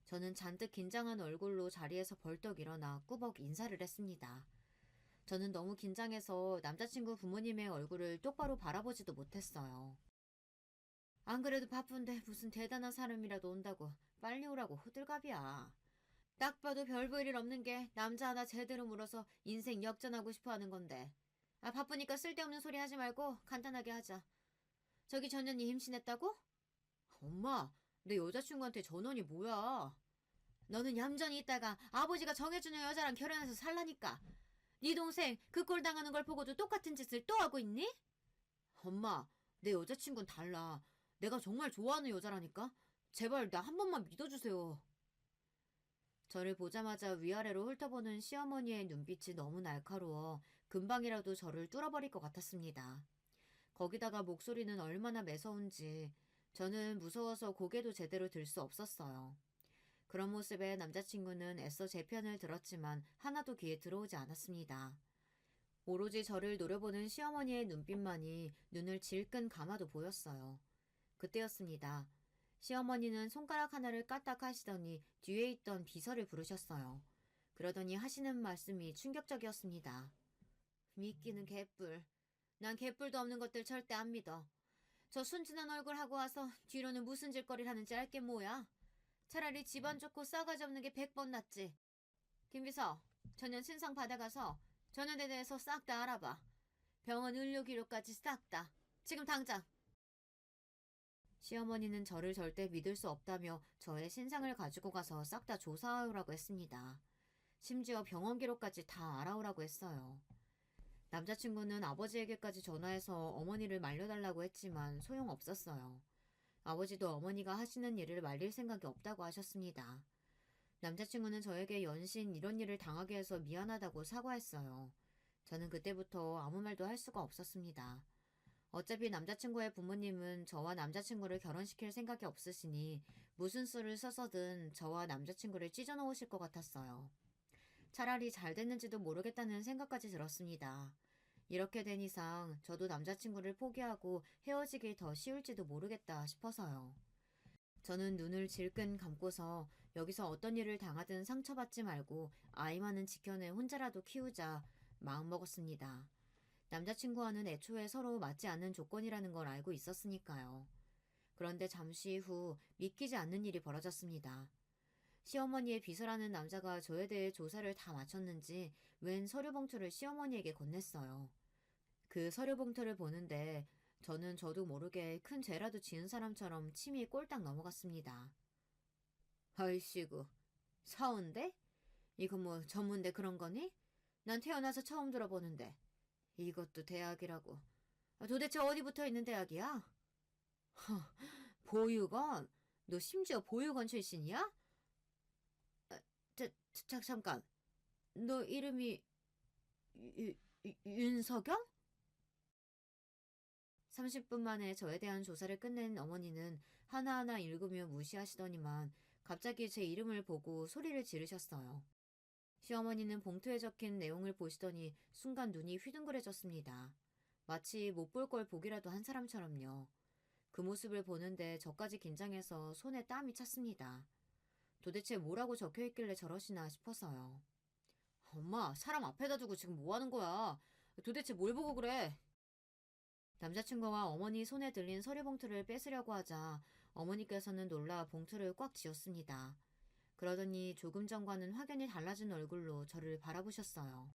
저는 잔뜩 긴장한 얼굴로 자리에서 벌떡 일어나 꾸벅 인사를 했습니다. 저는 너무 긴장해서 남자친구 부모님의 얼굴을 똑바로 바라보지도 못했어요. 안 그래도 바쁜데 무슨 대단한 사람이라도 온다고 빨리 오라고 호들갑이야. 딱 봐도 별 볼 일 없는 게 남자 하나 제대로 물어서 인생 역전하고 싶어 하는 건데. 아, 바쁘니까 쓸데없는 소리 하지 말고 간단하게 하자. 저기 전현이 임신했다고? 엄마, 내 여자친구한테 전원이 뭐야? 너는 얌전히 있다가 아버지가 정해주는 여자랑 결혼해서 살라니까. 네 동생 그 꼴 당하는 걸 보고도 똑같은 짓을 또 하고 있니? 엄마, 내 여자친구는 달라. 내가 정말 좋아하는 여자라니까. 제발 나 한 번만 믿어주세요. 저를 보자마자 위아래로 훑어보는 시어머니의 눈빛이 너무 날카로워 금방이라도 저를 뚫어버릴 것 같았습니다. 거기다가 목소리는 얼마나 매서운지 저는 무서워서 고개도 제대로 들 수 없었어요. 그런 모습에 남자친구는 애써 제 편을 들었지만 하나도 귀에 들어오지 않았습니다. 오로지 저를 노려보는 시어머니의 눈빛만이 눈을 질끈 감아도 보였어요. 그때였습니다. 시어머니는 손가락 하나를 까딱 하시더니 뒤에 있던 비서를 부르셨어요. 그러더니 하시는 말씀이 충격적이었습니다. 믿기는 개뿔. 난 개뿔도 없는 것들 절대 안 믿어. 저 순진한 얼굴 하고 와서 뒤로는 무슨 짓거리를 하는지 알게 뭐야. 차라리 집안 좋고 싸가지 없는 게 100번 낫지. 김비서, 전현 신상 받아가서 전현에 대해서 싹 다 알아봐. 병원 의료기록까지 싹 다. 지금 당장. 시어머니는 저를 절대 믿을 수 없다며 저의 신상을 가지고 가서 싹 다 조사하라고 했습니다. 심지어 병원 기록까지 다 알아오라고 했어요. 남자친구는 아버지에게까지 전화해서 어머니를 말려달라고 했지만 소용없었어요. 아버지도 어머니가 하시는 일을 말릴 생각이 없다고 하셨습니다. 남자친구는 저에게 연신 이런 일을 당하게 해서 미안하다고 사과했어요. 저는 그때부터 아무 말도 할 수가 없었습니다. 어차피 남자친구의 부모님은 저와 남자친구를 결혼시킬 생각이 없으시니 무슨 수를 써서든 저와 남자친구를 찢어놓으실 것 같았어요. 차라리 잘 됐는지도 모르겠다는 생각까지 들었습니다. 이렇게 된 이상 저도 남자친구를 포기하고 헤어지기 더 쉬울지도 모르겠다 싶어서요. 저는 눈을 질끈 감고서 여기서 어떤 일을 당하든 상처받지 말고 아이만은 지켜내 혼자라도 키우자 마음먹었습니다. 남자친구와는 애초에 서로 맞지 않는 조건이라는 걸 알고 있었으니까요. 그런데 잠시 후 믿기지 않는 일이 벌어졌습니다. 시어머니의 비서라는 남자가 저에 대해 조사를 다 마쳤는지 웬 서류 봉투를 시어머니에게 건넸어요. 그 서류 봉투를 보는데 저도 모르게 큰 죄라도 지은 사람처럼 침이 꼴딱 넘어갔습니다. 아이씨구, 사원대? 이거 뭐 전문대 그런 거니? 난 태어나서 처음 들어보는데. 이것도 대학이라고. 도대체 어디 붙어 있는 대학이야? 보육원? 너 심지어 보육원 출신이야? 잠깐. 너 이름이 윤석영? 30분 만에 저에 대한 조사를 끝낸 어머니는 하나하나 읽으며 무시하시더니만 갑자기 제 이름을 보고 소리를 지르셨어요. 시어머니는 봉투에 적힌 내용을 보시더니 순간 눈이 휘둥그레졌습니다. 마치 못 볼 걸 보기라도 한 사람처럼요. 그 모습을 보는데 저까지 긴장해서 손에 땀이 찼습니다. 도대체 뭐라고 적혀있길래 저러시나 싶어서요. 엄마, 사람 앞에다 두고 지금 뭐 하는 거야? 도대체 뭘 보고 그래? 남자친구와 어머니 손에 들린 서류 봉투를 뺏으려고 하자 어머니께서는 놀라 봉투를 꽉 쥐었습니다. 그러더니 조금 전과는 확연히 달라진 얼굴로 저를 바라보셨어요.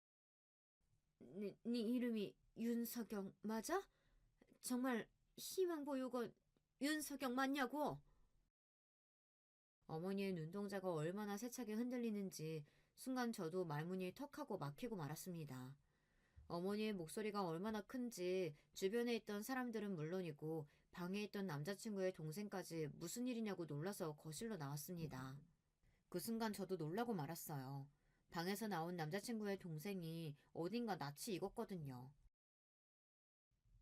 네 이름이 윤석영 맞아? 정말 희망보육원 윤석영 맞냐고? 어머니의 눈동자가 얼마나 세차게 흔들리는지 순간 저도 말문이 턱하고 막히고 말았습니다. 어머니의 목소리가 얼마나 큰지 주변에 있던 사람들은 물론이고 방에 있던 남자친구의 동생까지 무슨 일이냐고 놀라서 거실로 나왔습니다. 그 순간 저도 놀라고 말았어요. 방에서 나온 남자친구의 동생이 어딘가 낯이 익었거든요.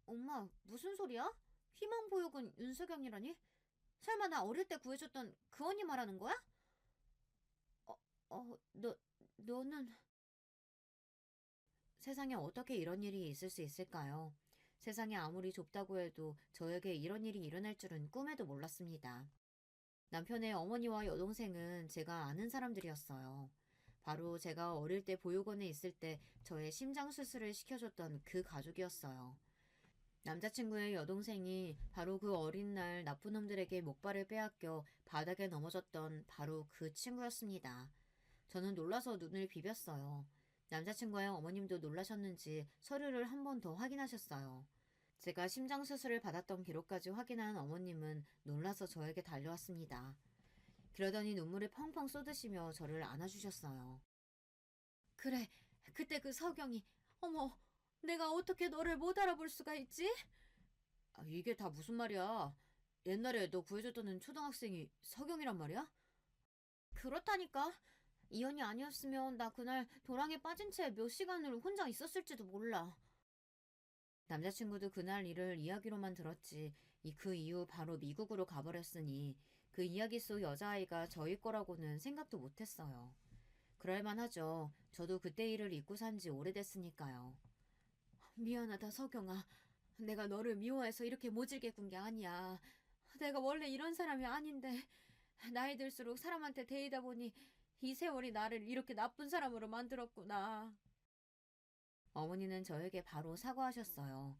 엄마, 무슨 소리야? 희망보육은 윤석영이라니? 설마 나 어릴 때 구해줬던 그 언니 말하는 거야? 어, 너는... 세상에 어떻게 이런 일이 있을 수 있을까요? 세상이 아무리 좁다고 해도 저에게 이런 일이 일어날 줄은 꿈에도 몰랐습니다. 남편의 어머니와 여동생은 제가 아는 사람들이었어요. 바로 제가 어릴 때 보육원에 있을 때 저의 심장 수술을 시켜줬던 그 가족이었어요. 남자친구의 여동생이 바로 그 어린 날 나쁜 놈들에게 목발을 빼앗겨 바닥에 넘어졌던 바로 그 친구였습니다. 저는 놀라서 눈을 비볐어요. 남자친구의 어머님도 놀라셨는지 서류를 한 번 더 확인하셨어요. 제가 심장 수술을 받았던 기록까지 확인한 어머님은 놀라서 저에게 달려왔습니다. 그러더니 눈물을 펑펑 쏟으시며 저를 안아주셨어요. 그래, 그때 그 서경이, 어머, 내가 어떻게 너를 못 알아볼 수가 있지? 이게 다 무슨 말이야? 옛날에 너 구해줬던 초등학생이 서경이란 말이야? 그렇다니까. 이현이 아니었으면 나 그날 도랑에 빠진 채 몇 시간을 혼자 있었을지도 몰라. 남자친구도 그날 일을 이야기로만 들었지 그 이후 바로 미국으로 가버렸으니 그 이야기 속 여자아이가 저일 거라고는 생각도 못했어요. 그럴만하죠. 저도 그때 일을 잊고 산 지 오래됐으니까요. 미안하다 서경아. 내가 너를 미워해서 이렇게 모질게 군 게 아니야. 내가 원래 이런 사람이 아닌데 나이 들수록 사람한테 데이다 보니 이 세월이 나를 이렇게 나쁜 사람으로 만들었구나. 어머니는 저에게 바로 사과하셨어요.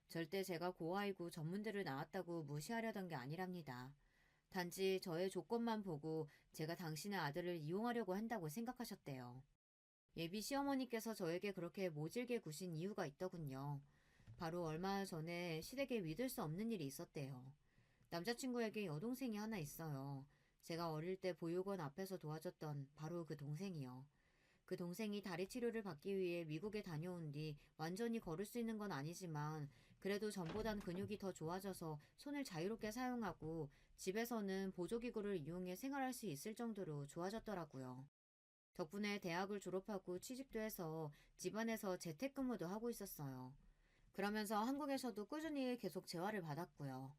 절대 제가 고아이고 전문대를 나왔다고 무시하려던 게 아니랍니다. 단지 저의 조건만 보고 제가 당신의 아들을 이용하려고 한다고 생각하셨대요. 예비 시어머니께서 저에게 그렇게 모질게 구신 이유가 있더군요. 바로 얼마 전에 시댁에 믿을 수 없는 일이 있었대요. 남자친구에게 여동생이 하나 있어요. 제가 어릴 때 보육원 앞에서 도와줬던 바로 그 동생이요. 그 동생이 다리 치료를 받기 위해 미국에 다녀온 뒤 완전히 걸을 수 있는 건 아니지만 그래도 전보단 근육이 더 좋아져서 손을 자유롭게 사용하고 집에서는 보조기구를 이용해 생활할 수 있을 정도로 좋아졌더라고요. 덕분에 대학을 졸업하고 취직도 해서 집안에서 재택근무도 하고 있었어요. 그러면서 한국에서도 꾸준히 계속 재활을 받았고요.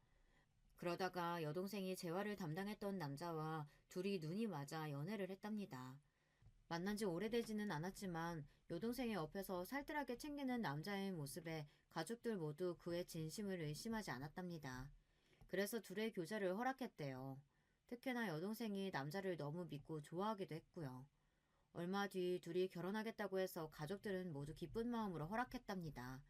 그러다가 여동생이 재활을 담당했던 남자와 둘이 눈이 맞아 연애를 했답니다. 만난 지 오래되지는 않았지만 여동생의 옆에서 살뜰하게 챙기는 남자의 모습에 가족들 모두 그의 진심을 의심하지 않았답니다. 그래서 둘의 교제를 허락했대요. 특히나 여동생이 남자를 너무 믿고 좋아하기도 했고요. 얼마 뒤 둘이 결혼하겠다고 해서 가족들은 모두 기쁜 마음으로 허락했답니다.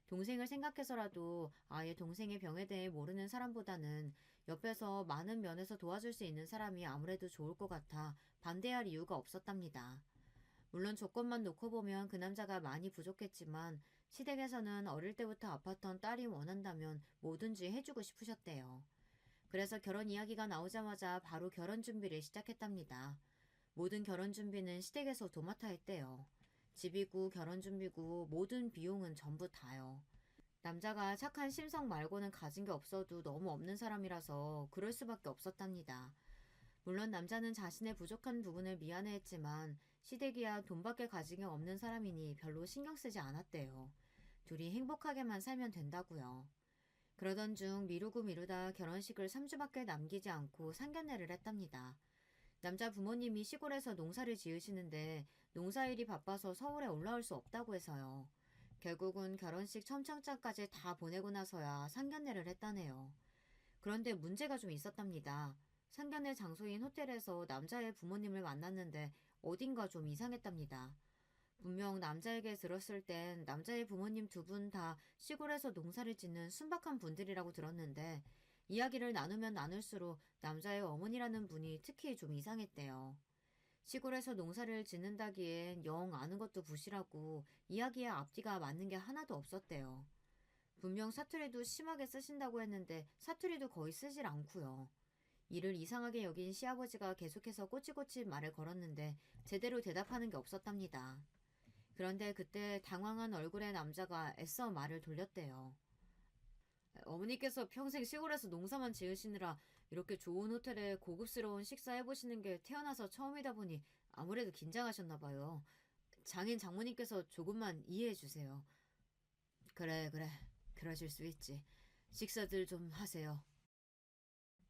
동생을 생각해서라도 아예 동생의 병에 대해 모르는 사람보다는 옆에서 많은 면에서 도와줄 수 있는 사람이 아무래도 좋을 것 같아 반대할 이유가 없었답니다. 물론 조건만 놓고 보면 그 남자가 많이 부족했지만 시댁에서는 어릴 때부터 아팠던 딸이 원한다면 뭐든지 해주고 싶으셨대요. 그래서 결혼 이야기가 나오자마자 바로 결혼 준비를 시작했답니다. 모든 결혼 준비는 시댁에서 도맡아 했대요. 집이고 결혼 준비고 모든 비용은 전부 다요. 남자가 착한 심성 말고는 가진 게 없어도 너무 없는 사람이라서 그럴 수밖에 없었답니다. 물론 남자는 자신의 부족한 부분을 미안해했지만 시댁이야 돈밖에 가진 게 없는 사람이니 별로 신경 쓰지 않았대요. 둘이 행복하게만 살면 된다고요. 그러던 중 미루고 미루다 결혼식을 3주밖에 남기지 않고 상견례를 했답니다. 남자 부모님이 시골에서 농사를 지으시는데 농사일이 바빠서 서울에 올라올 수 없다고 해서요. 결국은 결혼식 첨창장까지 다 보내고 나서야 상견례를 했다네요. 그런데 문제가 좀 있었답니다. 상견례 장소인 호텔에서 남자의 부모님을 만났는데 어딘가 좀 이상했답니다. 분명 남자에게 들었을 땐 남자의 부모님 두 분 다 시골에서 농사를 짓는 순박한 분들이라고 들었는데 이야기를 나누면 나눌수록 남자의 어머니라는 분이 특히 좀 이상했대요. 시골에서 농사를 짓는다기엔 영 아는 것도 부실하고 이야기의 앞뒤가 맞는 게 하나도 없었대요. 분명 사투리도 심하게 쓰신다고 했는데 사투리도 거의 쓰질 않고요. 이를 이상하게 여긴 시아버지가 계속해서 꼬치꼬치 말을 걸었는데 제대로 대답하는 게 없었답니다. 그런데 그때 당황한 얼굴의 남자가 애써 말을 돌렸대요. 어머니께서 평생 시골에서 농사만 지으시느라 이렇게 좋은 호텔에 고급스러운 식사 해보시는 게 태어나서 처음이다 보니 아무래도 긴장하셨나 봐요. 장인 장모님께서 조금만 이해해 주세요. 그래, 그래. 그러실 수 있지. 식사들 좀 하세요.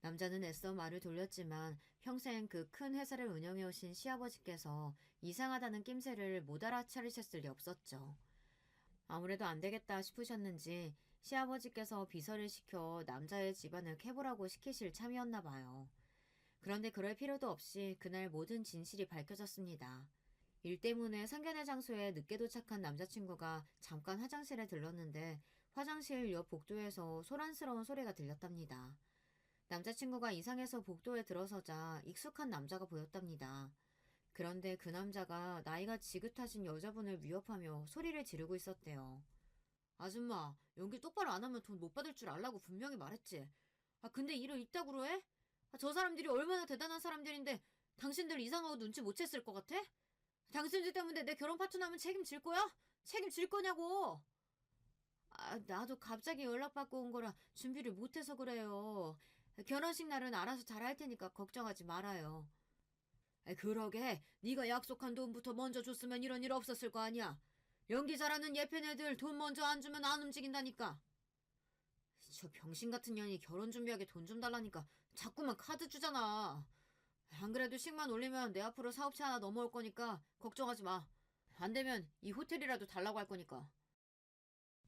남자는 애써 말을 돌렸지만 평생 그 큰 회사를 운영해 오신 시아버지께서 이상하다는 낌새를 못 알아차리셨을 리 없었죠. 아무래도 안 되겠다 싶으셨는지 시아버지께서 비서를 시켜 남자의 집안을 캐보라고 시키실 참이었나 봐요. 그런데 그럴 필요도 없이 그날 모든 진실이 밝혀졌습니다. 일 때문에 상견례 장소에 늦게 도착한 남자친구가 잠깐 화장실에 들렀는데 화장실 옆 복도에서 소란스러운 소리가 들렸답니다. 남자친구가 이상해서 복도에 들어서자 익숙한 남자가 보였답니다. 그런데 그 남자가 나이가 지긋하신 여자분을 위협하며 소리를 지르고 있었대요. 아줌마, 연기 똑바로 안 하면 돈 못 받을 줄 알라고 분명히 말했지. 근데 일을 이따구로 해? 저 사람들이 얼마나 대단한 사람들인데 당신들 이상하고 눈치 못 챘을 것 같아? 당신들 때문에 내 결혼 파토나면 책임질 거야? 책임질 거냐고! 나도 갑자기 연락받고 온 거라 준비를 못해서 그래요. 결혼식 날은 알아서 잘 할 테니까 걱정하지 말아요. 그러게 네가 약속한 돈부터 먼저 줬으면 이런 일 없었을 거 아니야. 연기 잘하는 예쁜 애들 돈 먼저 안 주면 안 움직인다니까. 저 병신 같은 년이 결혼 준비하게 돈 좀 달라니까 자꾸만 카드 주잖아. 안 그래도 식만 올리면 내 앞으로 사업체 하나 넘어올 거니까 걱정하지 마. 안 되면 이 호텔이라도 달라고 할 거니까.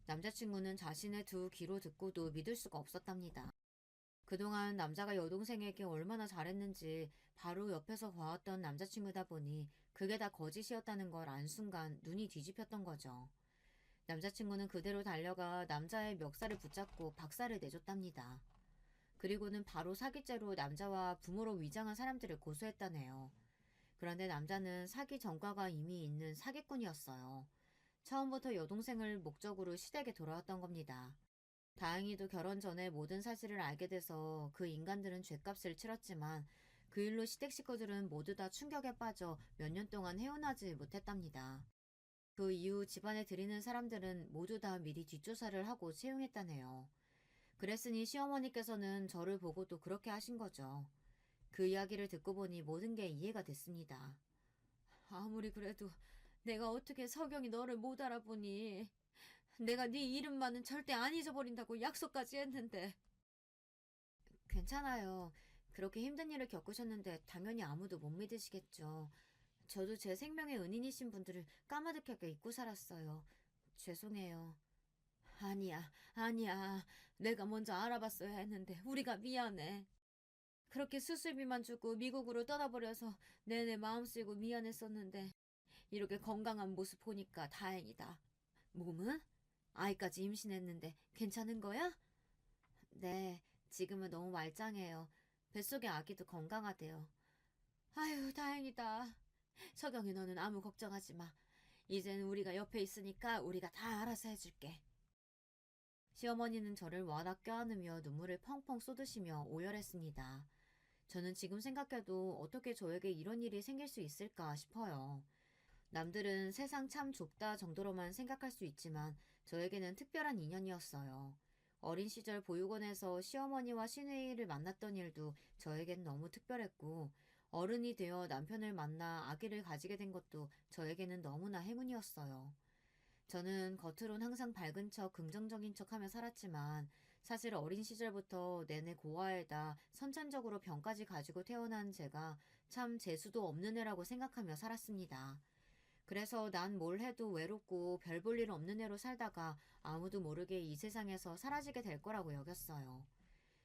남자친구는 자신의 두 귀로 듣고도 믿을 수가 없었답니다. 그동안 남자가 여동생에게 얼마나 잘했는지 바로 옆에서 봐왔던 남자친구다 보니 그게 다 거짓이었다는 걸 안 순간 눈이 뒤집혔던 거죠. 남자친구는 그대로 달려가 남자의 멱살을 붙잡고 박살을 내줬답니다. 그리고는 바로 사기죄로 남자와 부모로 위장한 사람들을 고소했다네요. 그런데 남자는 사기 전과가 이미 있는 사기꾼이었어요. 처음부터 여동생을 목적으로 시댁에 돌아왔던 겁니다. 다행히도 결혼 전에 모든 사실을 알게 돼서 그 인간들은 죗값을 치렀지만 그 일로 시댁 식구들은 모두 다 충격에 빠져 몇 년 동안 헤어나지 못했답니다. 그 이후 집안에 들이는 사람들은 모두 다 미리 뒷조사를 하고 채용했다네요. 그랬으니 시어머니께서는 저를 보고도 그렇게 하신 거죠. 그 이야기를 듣고 보니 모든 게 이해가 됐습니다. 아무리 그래도 내가 어떻게 석영이 너를 못 알아보니. 내가 네 이름만은 절대 안 잊어버린다고 약속까지 했는데. 괜찮아요. 그렇게 힘든 일을 겪으셨는데 당연히 아무도 못 믿으시겠죠. 저도 제 생명의 은인이신 분들을 까마득하게 잊고 살았어요. 죄송해요. 아니야, 아니야. 내가 먼저 알아봤어야 했는데 우리가 미안해. 그렇게 수술비만 주고 미국으로 떠나버려서 내내 마음 쓰이고 미안했었는데 이렇게 건강한 모습 보니까 다행이다. 몸은? 아이까지 임신했는데 괜찮은 거야? 네, 지금은 너무 말짱해요. 뱃속의 아기도 건강하대요. 아유, 다행이다. 석영이 너는 아무 걱정하지 마. 이젠 우리가 옆에 있으니까 우리가 다 알아서 해줄게. 시어머니는 저를 워낙 껴안으며 눈물을 펑펑 쏟으시며 오열했습니다. 저는 지금 생각해도 어떻게 저에게 이런 일이 생길 수 있을까 싶어요. 남들은 세상 참 좁다 정도로만 생각할 수 있지만 저에게는 특별한 인연이었어요. 어린 시절 보육원에서 시어머니와 시누이를 만났던 일도 저에겐 너무 특별했고 어른이 되어 남편을 만나 아기를 가지게 된 것도 저에게는 너무나 행운이었어요. 저는 겉으론 항상 밝은 척 긍정적인 척 하며 살았지만 사실 어린 시절부터 내내 고아에다 선천적으로 병까지 가지고 태어난 제가 참 재수도 없는 애라고 생각하며 살았습니다. 그래서 난 뭘 해도 외롭고 별 볼 일 없는 애로 살다가 아무도 모르게 이 세상에서 사라지게 될 거라고 여겼어요.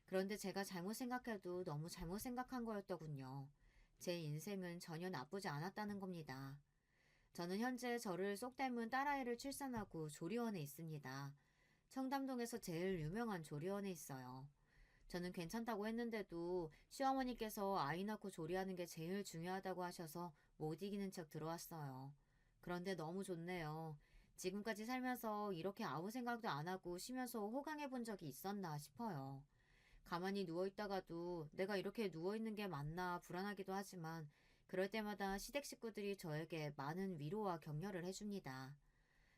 그런데 제가 잘못 생각해도 너무 잘못 생각한 거였더군요. 제 인생은 전혀 나쁘지 않았다는 겁니다. 저는 현재 저를 쏙 닮은 딸아이를 출산하고 조리원에 있습니다. 청담동에서 제일 유명한 조리원에 있어요. 저는 괜찮다고 했는데도 시어머니께서 아이 낳고 조리하는 게 제일 중요하다고 하셔서 못 이기는 척 들어왔어요. 그런데 너무 좋네요. 지금까지 살면서 이렇게 아무 생각도 안 하고 쉬면서 호강해 본 적이 있었나 싶어요. 가만히 누워있다가도 내가 이렇게 누워있는 게 맞나 불안하기도 하지만 그럴 때마다 시댁 식구들이 저에게 많은 위로와 격려를 해줍니다.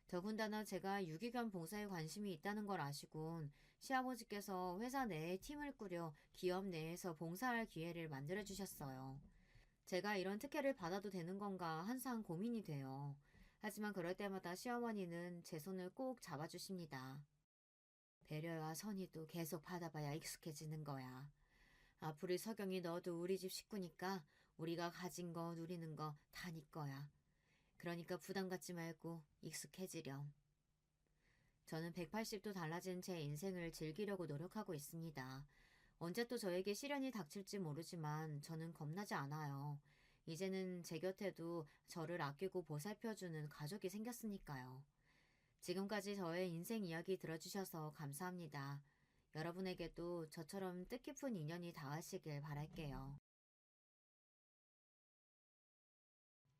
더군다나 제가 유기견 봉사에 관심이 있다는 걸 아시곤 시아버지께서 회사 내에 팀을 꾸려 기업 내에서 봉사할 기회를 만들어 주셨어요. 제가 이런 특혜를 받아도 되는 건가 항상 고민이 돼요. 하지만 그럴 때마다 시어머니는 제 손을 꼭 잡아주십니다. 배려와 선의도 계속 받아봐야 익숙해지는 거야. 앞으로 석영이 너도 우리 집 식구니까 우리가 가진 거 누리는 거 다 네 거야. 그러니까 부담 갖지 말고 익숙해지렴. 저는 180도 달라진 제 인생을 즐기려고 노력하고 있습니다. 언제 또 저에게 시련이 닥칠지 모르지만 저는 겁나지 않아요. 이제는 제 곁에도 저를 아끼고 보살펴주는 가족이 생겼으니까요. 지금까지 저의 인생 이야기 들어주셔서 감사합니다. 여러분에게도 저처럼 뜻깊은 인연이 닿으시길 바랄게요.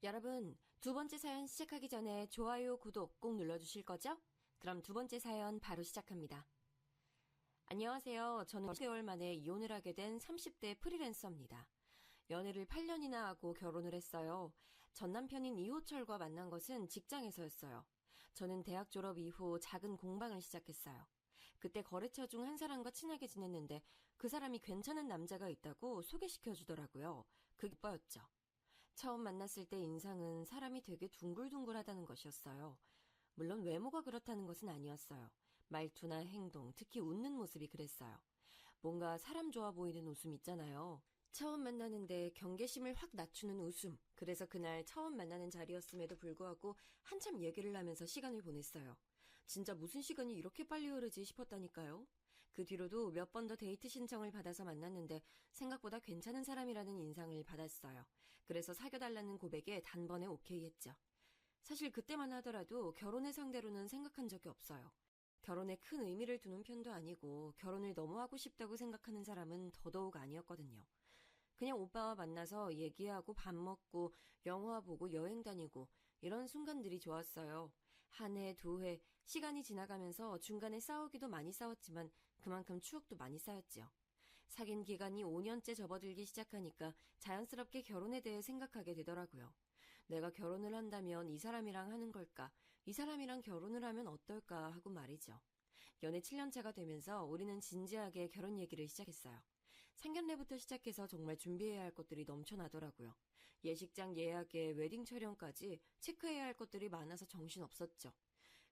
여러분, 두 번째 사연 시작하기 전에 좋아요, 구독 꼭 눌러주실 거죠? 그럼 두 번째 사연 바로 시작합니다. 안녕하세요. 저는 10개월 만에 이혼을 하게 된 30대 프리랜서입니다. 연애를 8년이나 하고 결혼을 했어요. 전 남편인 이호철과 만난 것은 직장에서였어요. 저는 대학 졸업 이후 작은 공방을 시작했어요. 그때 거래처 중 한 사람과 친하게 지냈는데 그 사람이 괜찮은 남자가 있다고 소개시켜 주더라고요. 그게 오빠였죠. 처음 만났을 때 인상은 사람이 되게 둥글둥글하다는 것이었어요. 물론 외모가 그렇다는 것은 아니었어요. 말투나 행동, 특히 웃는 모습이 그랬어요. 뭔가 사람 좋아 보이는 웃음 있잖아요. 처음 만나는데 경계심을 확 낮추는 웃음. 그래서 그날 처음 만나는 자리였음에도 불구하고 한참 얘기를 하면서 시간을 보냈어요. 진짜 무슨 시간이 이렇게 빨리 흐르지 싶었다니까요. 그 뒤로도 몇 번 더 데이트 신청을 받아서 만났는데 생각보다 괜찮은 사람이라는 인상을 받았어요. 그래서 사귀어달라는 고백에 단번에 오케이 했죠. 사실 그때만 하더라도 결혼의 상대로는 생각한 적이 없어요. 결혼에 큰 의미를 두는 편도 아니고 결혼을 너무 하고 싶다고 생각하는 사람은 더더욱 아니었거든요. 그냥 오빠와 만나서 얘기하고 밥 먹고 영화 보고 여행 다니고 이런 순간들이 좋았어요. 한 해, 두 해, 시간이 지나가면서 중간에 싸우기도 많이 싸웠지만 그만큼 추억도 많이 쌓였지요. 사귄 기간이 5년째 접어들기 시작하니까 자연스럽게 결혼에 대해 생각하게 되더라고요. 내가 결혼을 한다면 이 사람이랑 하는 걸까? 이 사람이랑 결혼을 하면 어떨까? 하고 말이죠. 연애 7년차가 되면서 우리는 진지하게 결혼 얘기를 시작했어요. 상견례부터 시작해서 정말 준비해야 할 것들이 넘쳐나더라고요. 예식장 예약에 웨딩 촬영까지 체크해야 할 것들이 많아서 정신없었죠.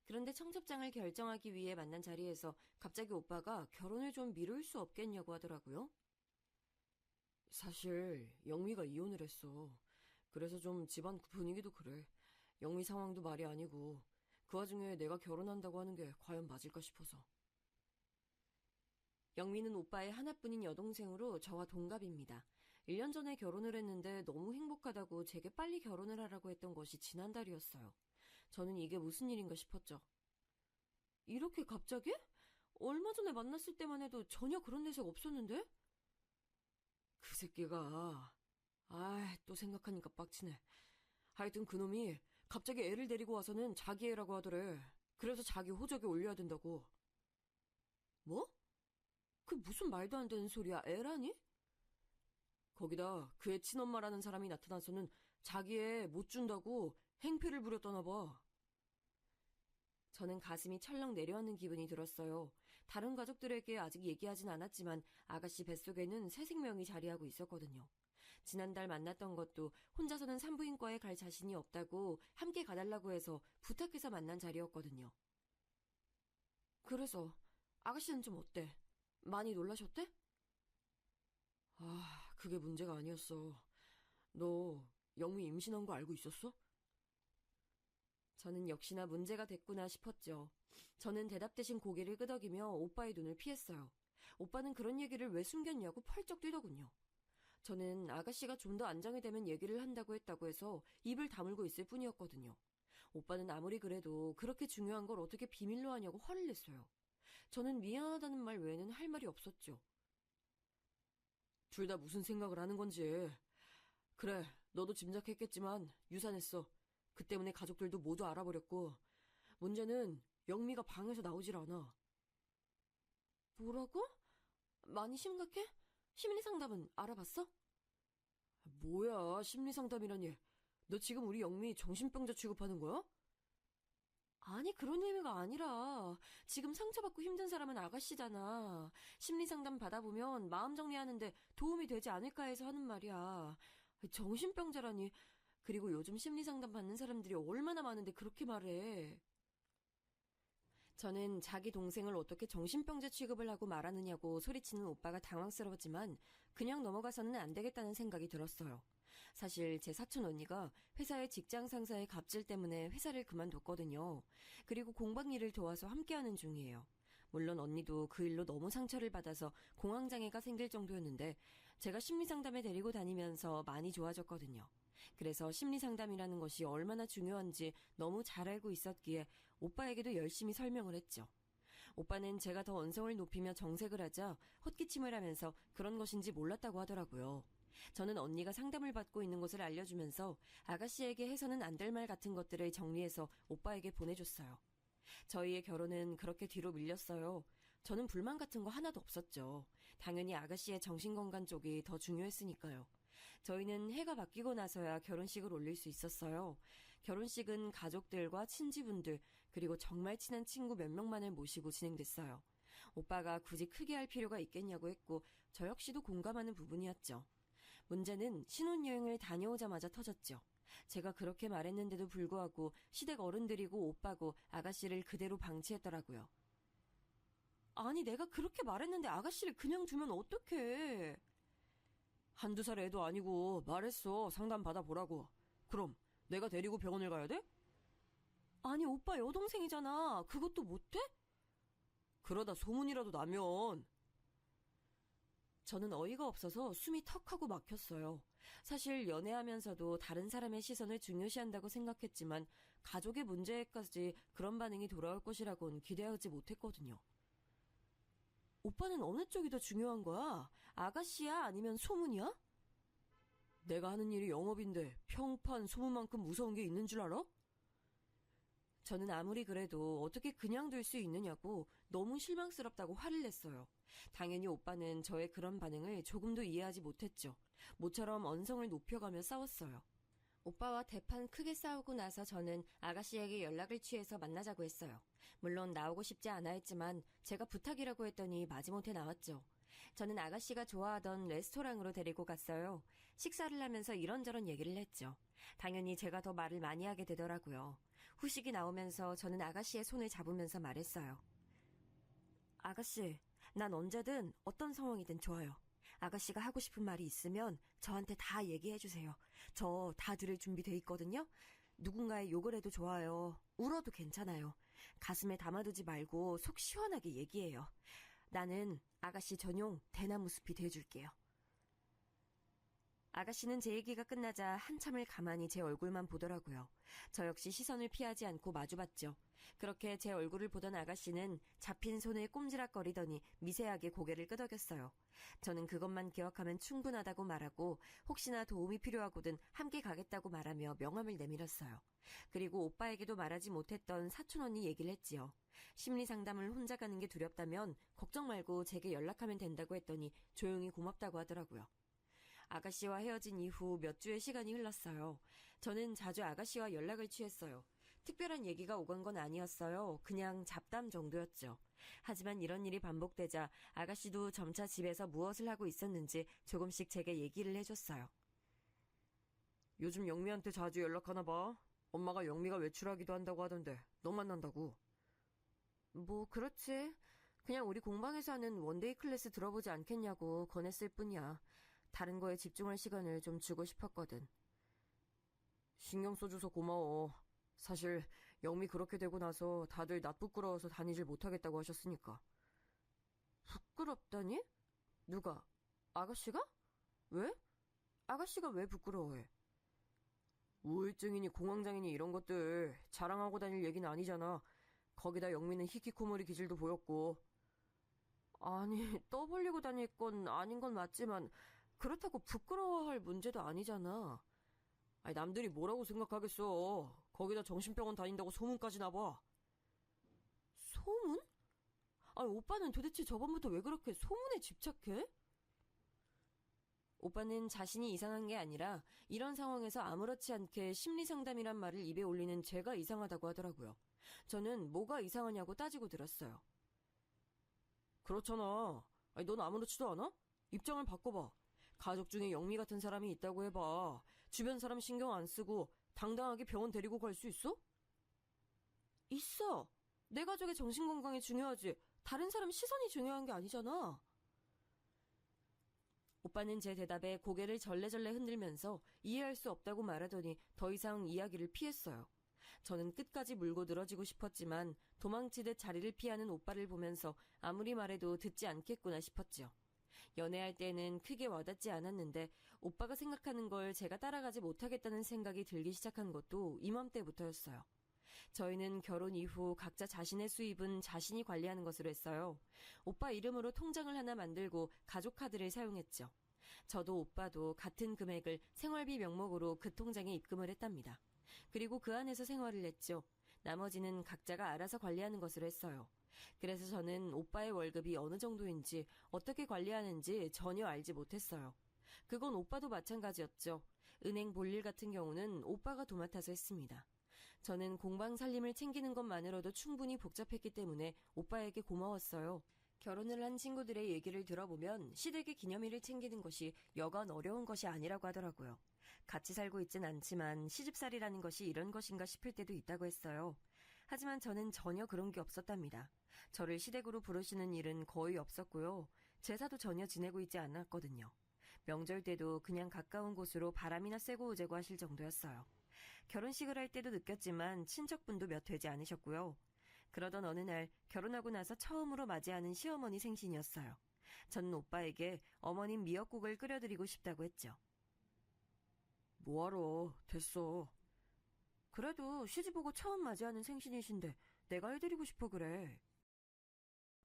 그런데 청첩장을 결정하기 위해 만난 자리에서 갑자기 오빠가 결혼을 좀 미룰 수 없겠냐고 하더라고요. 사실 영미가 이혼을 했어. 그래서 좀 집안 분위기도 그래. 영미 상황도 말이 아니고 그 와중에 내가 결혼한다고 하는 게 과연 맞을까 싶어서. 영미는 오빠의 하나뿐인 여동생으로 저와 동갑입니다. 1년 전에 결혼을 했는데 너무 행복하다고 제게 빨리 결혼을 하라고 했던 것이 지난달이었어요. 저는 이게 무슨 일인가 싶었죠. 이렇게 갑자기? 얼마 전에 만났을 때만 해도 전혀 그런 내색 없었는데? 그 새끼가... 또 생각하니까 빡치네. 하여튼 그놈이 갑자기 애를 데리고 와서는 자기 애라고 하더래. 그래서 자기 호적에 올려야 된다고. 뭐? 그 무슨 말도 안 되는 소리야, 애라니? 거기다 그의 친엄마라는 사람이 나타나서는 자기 애 못 준다고 행패를 부렸다나 봐. 저는 가슴이 철렁 내려앉는 기분이 들었어요. 다른 가족들에게 아직 얘기하진 않았지만 아가씨 뱃속에는 새 생명이 자리하고 있었거든요. 지난달 만났던 것도 혼자서는 산부인과에 갈 자신이 없다고 함께 가달라고 해서 부탁해서 만난 자리였거든요. 그래서 아가씨는 좀 어때? 많이 놀라셨대? 그게 문제가 아니었어. 너 영미 임신한 거 알고 있었어? 저는 역시나 문제가 됐구나 싶었죠. 저는 대답 대신 고개를 끄덕이며 오빠의 눈을 피했어요. 오빠는 그런 얘기를 왜 숨겼냐고 펄쩍 뛰더군요. 저는 아가씨가 좀 더 안정이 되면 얘기를 한다고 했다고 해서 입을 다물고 있을 뿐이었거든요. 오빠는 아무리 그래도 그렇게 중요한 걸 어떻게 비밀로 하냐고 화를 냈어요. 저는 미안하다는 말 외에는 할 말이 없었죠. 둘 다 무슨 생각을 하는 건지. 그래, 너도 짐작했겠지만 유산했어. 그 때문에 가족들도 모두 알아버렸고 문제는 영미가 방에서 나오질 않아. 뭐라고? 많이 심각해? 심리상담은 알아봤어? 뭐야, 심리상담이라니. 너 지금 우리 영미 정신병자 취급하는 거야? 아니, 그런 의미가 아니라 지금 상처받고 힘든 사람은 아가씨잖아. 심리상담 받아보면 마음 정리하는데 도움이 되지 않을까 해서 하는 말이야. 정신병자라니. 그리고 요즘 심리상담 받는 사람들이 얼마나 많은데 그렇게 말해. 저는 자기 동생을 어떻게 정신병자 취급을 하고 말하느냐고 소리치는 오빠가 당황스러웠지만 그냥 넘어가서는 안 되겠다는 생각이 들었어요. 사실 제 사촌 언니가 회사의 직장 상사의 갑질 때문에 회사를 그만뒀거든요. 그리고 공방 일을 도와서 함께하는 중이에요. 물론 언니도 그 일로 너무 상처를 받아서 공황장애가 생길 정도였는데 제가 심리상담에 데리고 다니면서 많이 좋아졌거든요. 그래서 심리상담이라는 것이 얼마나 중요한지 너무 잘 알고 있었기에 오빠에게도 열심히 설명을 했죠. 오빠는 제가 더 언성을 높이며 정색을 하자 헛기침을 하면서 그런 것인지 몰랐다고 하더라고요. 저는 언니가 상담을 받고 있는 것을 알려주면서 아가씨에게 해서는 안 될 말 같은 것들을 정리해서 오빠에게 보내줬어요. 저희의 결혼은 그렇게 뒤로 밀렸어요. 저는 불만 같은 거 하나도 없었죠. 당연히 아가씨의 정신건강 쪽이 더 중요했으니까요. 저희는 해가 바뀌고 나서야 결혼식을 올릴 수 있었어요. 결혼식은 가족들과 친지분들 그리고 정말 친한 친구 몇 명만을 모시고 진행됐어요. 오빠가 굳이 크게 할 필요가 있겠냐고 했고 저 역시도 공감하는 부분이었죠. 문제는 신혼여행을 다녀오자마자 터졌죠. 제가 그렇게 말했는데도 불구하고 시댁 어른들이고 오빠고 아가씨를 그대로 방치했더라고요. 아니, 내가 그렇게 말했는데 아가씨를 그냥 두면 어떡해. 한두 살 애도 아니고 말했어. 상담 받아보라고. 그럼 내가 데리고 병원을 가야 돼? 아니, 오빠 여동생이잖아. 그것도 못해? 그러다 소문이라도 나면. 저는 어이가 없어서 숨이 턱하고 막혔어요. 사실 연애하면서도 다른 사람의 시선을 중요시한다고 생각했지만 가족의 문제에까지 그런 반응이 돌아올 것이라고는 기대하지 못했거든요. 오빠는 어느 쪽이 더 중요한 거야? 아가씨야? 아니면 소문이야? 내가 하는 일이 영업인데 평판 소문만큼 무서운 게 있는 줄 알아? 저는 아무리 그래도 어떻게 그냥 둘 수 있느냐고 너무 실망스럽다고 화를 냈어요. 당연히 오빠는 저의 그런 반응을 조금도 이해하지 못했죠. 모처럼 언성을 높여가며 싸웠어요. 오빠와 대판 크게 싸우고 나서 저는 아가씨에게 연락을 취해서 만나자고 했어요. 물론 나오고 싶지 않아 했지만 제가 부탁이라고 했더니 마지못해 나왔죠. 저는 아가씨가 좋아하던 레스토랑으로 데리고 갔어요. 식사를 하면서 이런저런 얘기를 했죠. 당연히 제가 더 말을 많이 하게 되더라고요. 후식이 나오면서 저는 아가씨의 손을 잡으면서 말했어요. 아가씨, 난 언제든 어떤 상황이든 좋아요. 아가씨가 하고 싶은 말이 있으면 저한테 다 얘기해주세요. 저 다 들을 준비돼 있거든요. 누군가의 욕을 해도 좋아요. 울어도 괜찮아요. 가슴에 담아두지 말고 속 시원하게 얘기해요. 나는 아가씨 전용 대나무 숲이 돼줄게요. 아가씨는 제 얘기가 끝나자 한참을 가만히 제 얼굴만 보더라고요. 저 역시 시선을 피하지 않고 마주봤죠. 그렇게 제 얼굴을 보던 아가씨는 잡힌 손을 꼼지락거리더니 미세하게 고개를 끄덕였어요. 저는 그것만 기억하면 충분하다고 말하고 혹시나 도움이 필요하거든 함께 가겠다고 말하며 명함을 내밀었어요. 그리고 오빠에게도 말하지 못했던 사촌 언니 얘기를 했지요. 심리 상담을 혼자 가는 게 두렵다면 걱정 말고 제게 연락하면 된다고 했더니 조용히 고맙다고 하더라고요. 아가씨와 헤어진 이후 몇 주의 시간이 흘렀어요. 저는 자주 아가씨와 연락을 취했어요. 특별한 얘기가 오간 건 아니었어요. 그냥 잡담 정도였죠. 하지만 이런 일이 반복되자 아가씨도 점차 집에서 무엇을 하고 있었는지 조금씩 제게 얘기를 해줬어요. 요즘 영미한테 자주 연락하나 봐. 엄마가 영미가 외출하기도 한다고 하던데 너 만난다고. 뭐 그렇지. 그냥 우리 공방에서 하는 원데이 클래스 들어보지 않겠냐고 권했을 뿐이야. 다른 거에 집중할 시간을 좀 주고 싶었거든. 신경 써줘서 고마워. 사실 영미 그렇게 되고 나서 다들 낯 부끄러워서 다니질 못하겠다고 하셨으니까. 부끄럽다니? 누가? 아가씨가? 왜? 아가씨가 왜 부끄러워해? 우울증이니 공황장애니 이런 것들 자랑하고 다닐 얘기는 아니잖아. 거기다 영미는 히키코모리 기질도 보였고. 아니, 떠벌리고 다닐 건 아닌 건 맞지만 그렇다고 부끄러워할 문제도 아니잖아. 아니, 남들이 뭐라고 생각하겠어. 거기다 정신병원 다닌다고 소문까지 나봐. 소문? 아니, 오빠는 도대체 저번부터 왜 그렇게 소문에 집착해? 오빠는 자신이 이상한 게 아니라 이런 상황에서 아무렇지 않게 심리상담이란 말을 입에 올리는 제가 이상하다고 하더라고요. 저는 뭐가 이상하냐고 따지고 들었어요. 그렇잖아. 아니, 넌 아무렇지도 않아? 입장을 바꿔봐. 가족 중에 영미 같은 사람이 있다고 해봐. 주변 사람 신경 안 쓰고 당당하게 병원 데리고 갈 수 있어? 있어. 내 가족의 정신건강이 중요하지. 다른 사람 시선이 중요한 게 아니잖아. 오빠는 제 대답에 고개를 절레절레 흔들면서 이해할 수 없다고 말하더니 더 이상 이야기를 피했어요. 저는 끝까지 물고 늘어지고 싶었지만 도망치듯 자리를 피하는 오빠를 보면서 아무리 말해도 듣지 않겠구나 싶었죠. 연애할 때는 크게 와닿지 않았는데 오빠가 생각하는 걸 제가 따라가지 못하겠다는 생각이 들기 시작한 것도 이맘때부터였어요. 저희는 결혼 이후 각자 자신의 수입은 자신이 관리하는 것으로 했어요. 오빠 이름으로 통장을 하나 만들고 가족 카드를 사용했죠. 저도 오빠도 같은 금액을 생활비 명목으로 그 통장에 입금을 했답니다. 그리고 그 안에서 생활을 했죠. 나머지는 각자가 알아서 관리하는 것으로 했어요. 그래서 저는 오빠의 월급이 어느 정도인지 어떻게 관리하는지 전혀 알지 못했어요. 그건 오빠도 마찬가지였죠. 은행 볼일 같은 경우는 오빠가 도맡아서 했습니다. 저는 공방 살림을 챙기는 것만으로도 충분히 복잡했기 때문에 오빠에게 고마웠어요. 결혼을 한 친구들의 얘기를 들어보면 시댁의 기념일을 챙기는 것이 여간 어려운 것이 아니라고 하더라고요. 같이 살고 있진 않지만 시집살이라는 것이 이런 것인가 싶을 때도 있다고 했어요. 하지만 저는 전혀 그런 게 없었답니다. 저를 시댁으로 부르시는 일은 거의 없었고요. 제사도 전혀 지내고 있지 않았거든요. 명절 때도 그냥 가까운 곳으로 바람이나 쐬고 오자고 하실 정도였어요. 결혼식을 할 때도 느꼈지만 친척분도 몇 되지 않으셨고요. 그러던 어느 날 결혼하고 나서 처음으로 맞이하는 시어머니 생신이었어요. 저는 오빠에게 어머님 미역국을 끓여드리고 싶다고 했죠. 뭐하러, 됐어. 그래도 시집오고 처음 맞이하는 생신이신데 내가 해드리고 싶어 그래.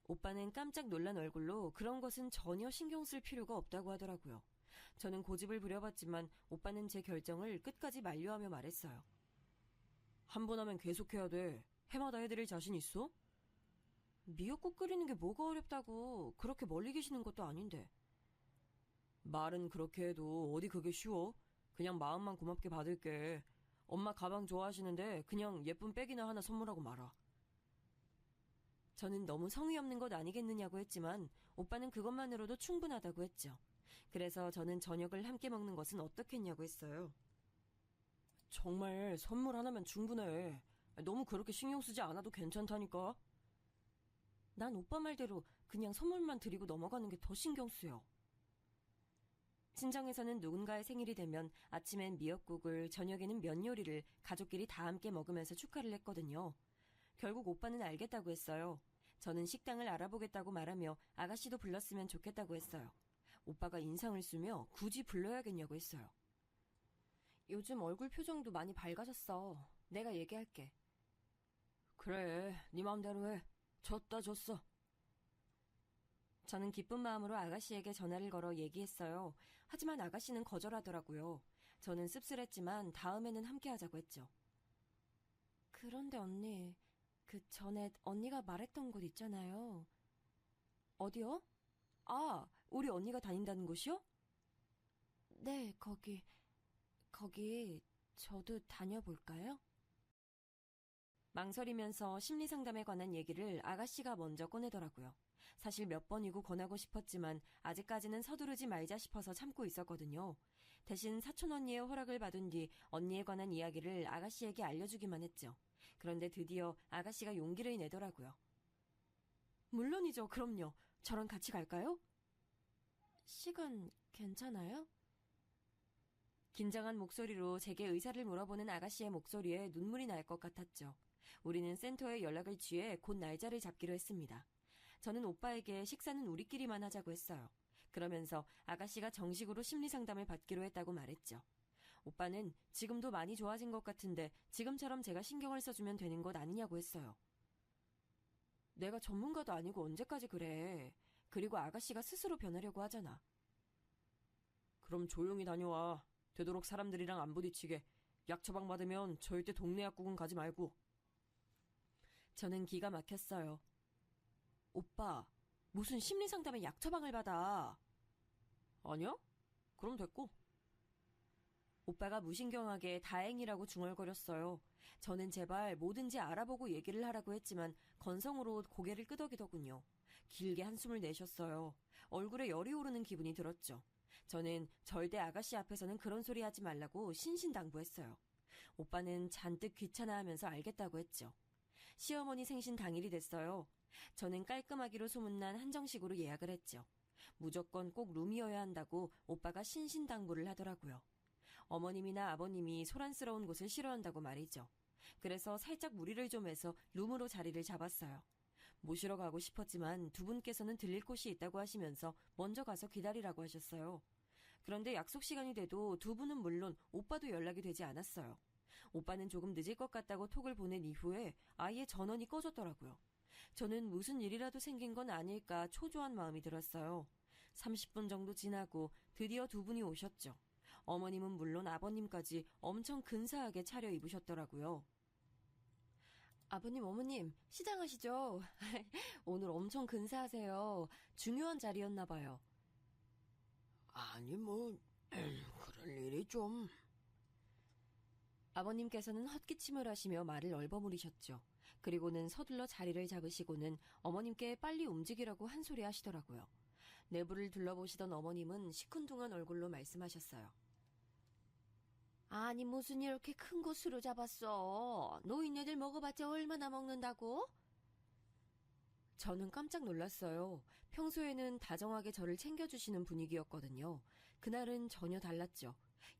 오빠는 깜짝 놀란 얼굴로 그런 것은 전혀 신경 쓸 필요가 없다고 하더라고요. 저는 고집을 부려봤지만 오빠는 제 결정을 끝까지 만류하며 말했어요. 한 번 하면 계속해야 돼. 해마다 해드릴 자신 있어? 미역국 끓이는 게 뭐가 어렵다고 그렇게 멀리 계시는 것도 아닌데. 말은 그렇게 해도 어디 그게 쉬워? 그냥 마음만 고맙게 받을게. 엄마 가방 좋아하시는데 그냥 예쁜 백이나 하나 선물하고 말아. 저는 너무 성의 없는 것 아니겠느냐고 했지만 오빠는 그것만으로도 충분하다고 했죠. 그래서 저는 저녁을 함께 먹는 것은 어떻겠냐고 했어요. 정말 선물 하나면 충분해. 너무 그렇게 신경 쓰지 않아도 괜찮다니까. 난 오빠 말대로 그냥 선물만 드리고 넘어가는 게 더 신경 쓰여. 친정에서는 누군가의 생일이 되면 아침엔 미역국을, 저녁에는 면 요리를 가족끼리 다 함께 먹으면서 축하를 했거든요. 결국 오빠는 알겠다고 했어요. 저는 식당을 알아보겠다고 말하며 아가씨도 불렀으면 좋겠다고 했어요. 오빠가 인상을 쓰며 굳이 불러야겠냐고 했어요. 요즘 얼굴 표정도 많이 밝아졌어. 내가 얘기할게. 그래, 네 마음대로 해. 졌어. 저는 기쁜 마음으로 아가씨에게 전화를 걸어 얘기했어요. 하지만 아가씨는 거절하더라고요. 저는 씁쓸했지만 다음에는 함께 하자고 했죠. 그런데 언니, 그 전에 언니가 말했던 곳 있잖아요. 어디요? 아, 우리 언니가 다닌다는 곳이요? 네, 거기 저도 다녀볼까요? 망설이면서 심리상담에 관한 얘기를 아가씨가 먼저 꺼내더라고요. 사실 몇 번이고 권하고 싶었지만 아직까지는 서두르지 말자 싶어서 참고 있었거든요. 대신 사촌 언니의 허락을 받은 뒤 언니에 관한 이야기를 아가씨에게 알려주기만 했죠. 그런데 드디어 아가씨가 용기를 내더라고요. 물론이죠. 그럼요. 저랑 같이 갈까요? 시간 괜찮아요? 긴장한 목소리로 제게 의사를 물어보는 아가씨의 목소리에 눈물이 날 것 같았죠. 우리는 센터에 연락을 취해 곧 날짜를 잡기로 했습니다. 저는 오빠에게 식사는 우리끼리만 하자고 했어요. 그러면서 아가씨가 정식으로 심리상담을 받기로 했다고 말했죠. 오빠는 지금도 많이 좋아진 것 같은데 지금처럼 제가 신경을 써주면 되는 것 아니냐고 했어요. 내가 전문가도 아니고 언제까지 그래. 그리고 아가씨가 스스로 변하려고 하잖아. 그럼 조용히 다녀와. 되도록 사람들이랑 안 부딪히게. 약 처방 받으면 절대 동네 약국은 가지 말고. 저는 기가 막혔어요. 오빠, 무슨 심리상담에 약 처방을 받아? 아니야? 그럼 됐고. 오빠가 무신경하게 다행이라고 중얼거렸어요. 저는 제발 뭐든지 알아보고 얘기를 하라고 했지만 건성으로 고개를 끄덕이더군요. 길게 한숨을 내셨어요. 얼굴에 열이 오르는 기분이 들었죠. 저는 절대 아가씨 앞에서는 그런 소리 하지 말라고 신신당부했어요. 오빠는 잔뜩 귀찮아하면서 알겠다고 했죠. 시어머니 생신 당일이 됐어요. 저는 깔끔하기로 소문난 한정식으로 예약을 했죠. 무조건 꼭 룸이어야 한다고 오빠가 신신당부를 하더라고요. 어머님이나 아버님이 소란스러운 곳을 싫어한다고 말이죠. 그래서 살짝 무리를 좀 해서 룸으로 자리를 잡았어요. 모시러 가고 싶었지만 두 분께서는 들릴 곳이 있다고 하시면서 먼저 가서 기다리라고 하셨어요. 그런데 약속 시간이 돼도 두 분은 물론 오빠도 연락이 되지 않았어요. 오빠는 조금 늦을 것 같다고 톡을 보낸 이후에 아예 전원이 꺼졌더라고요. 저는 무슨 일이라도 생긴 건 아닐까 초조한 마음이 들었어요. 30분 정도 지나고 드디어 두 분이 오셨죠. 어머님은 물론 아버님까지 엄청 근사하게 차려입으셨더라고요. 아버님, 어머님, 시장하시죠? 오늘 엄청 근사하세요. 중요한 자리였나 봐요. 아니 그럴 일이 좀. 아버님께서는 헛기침을 하시며 말을 얼버무리셨죠. 그리고는 서둘러 자리를 잡으시고는 어머님께 빨리 움직이라고 한 소리 하시더라고요. 내부를 둘러보시던 어머님은 시큰둥한 얼굴로 말씀하셨어요. 아니 무슨 이렇게 큰 곳으로 잡았어. 노인네들 먹어봤자 얼마나 먹는다고? 저는 깜짝 놀랐어요. 평소에는 다정하게 저를 챙겨주시는 분위기였거든요. 그날은 전혀 달랐죠.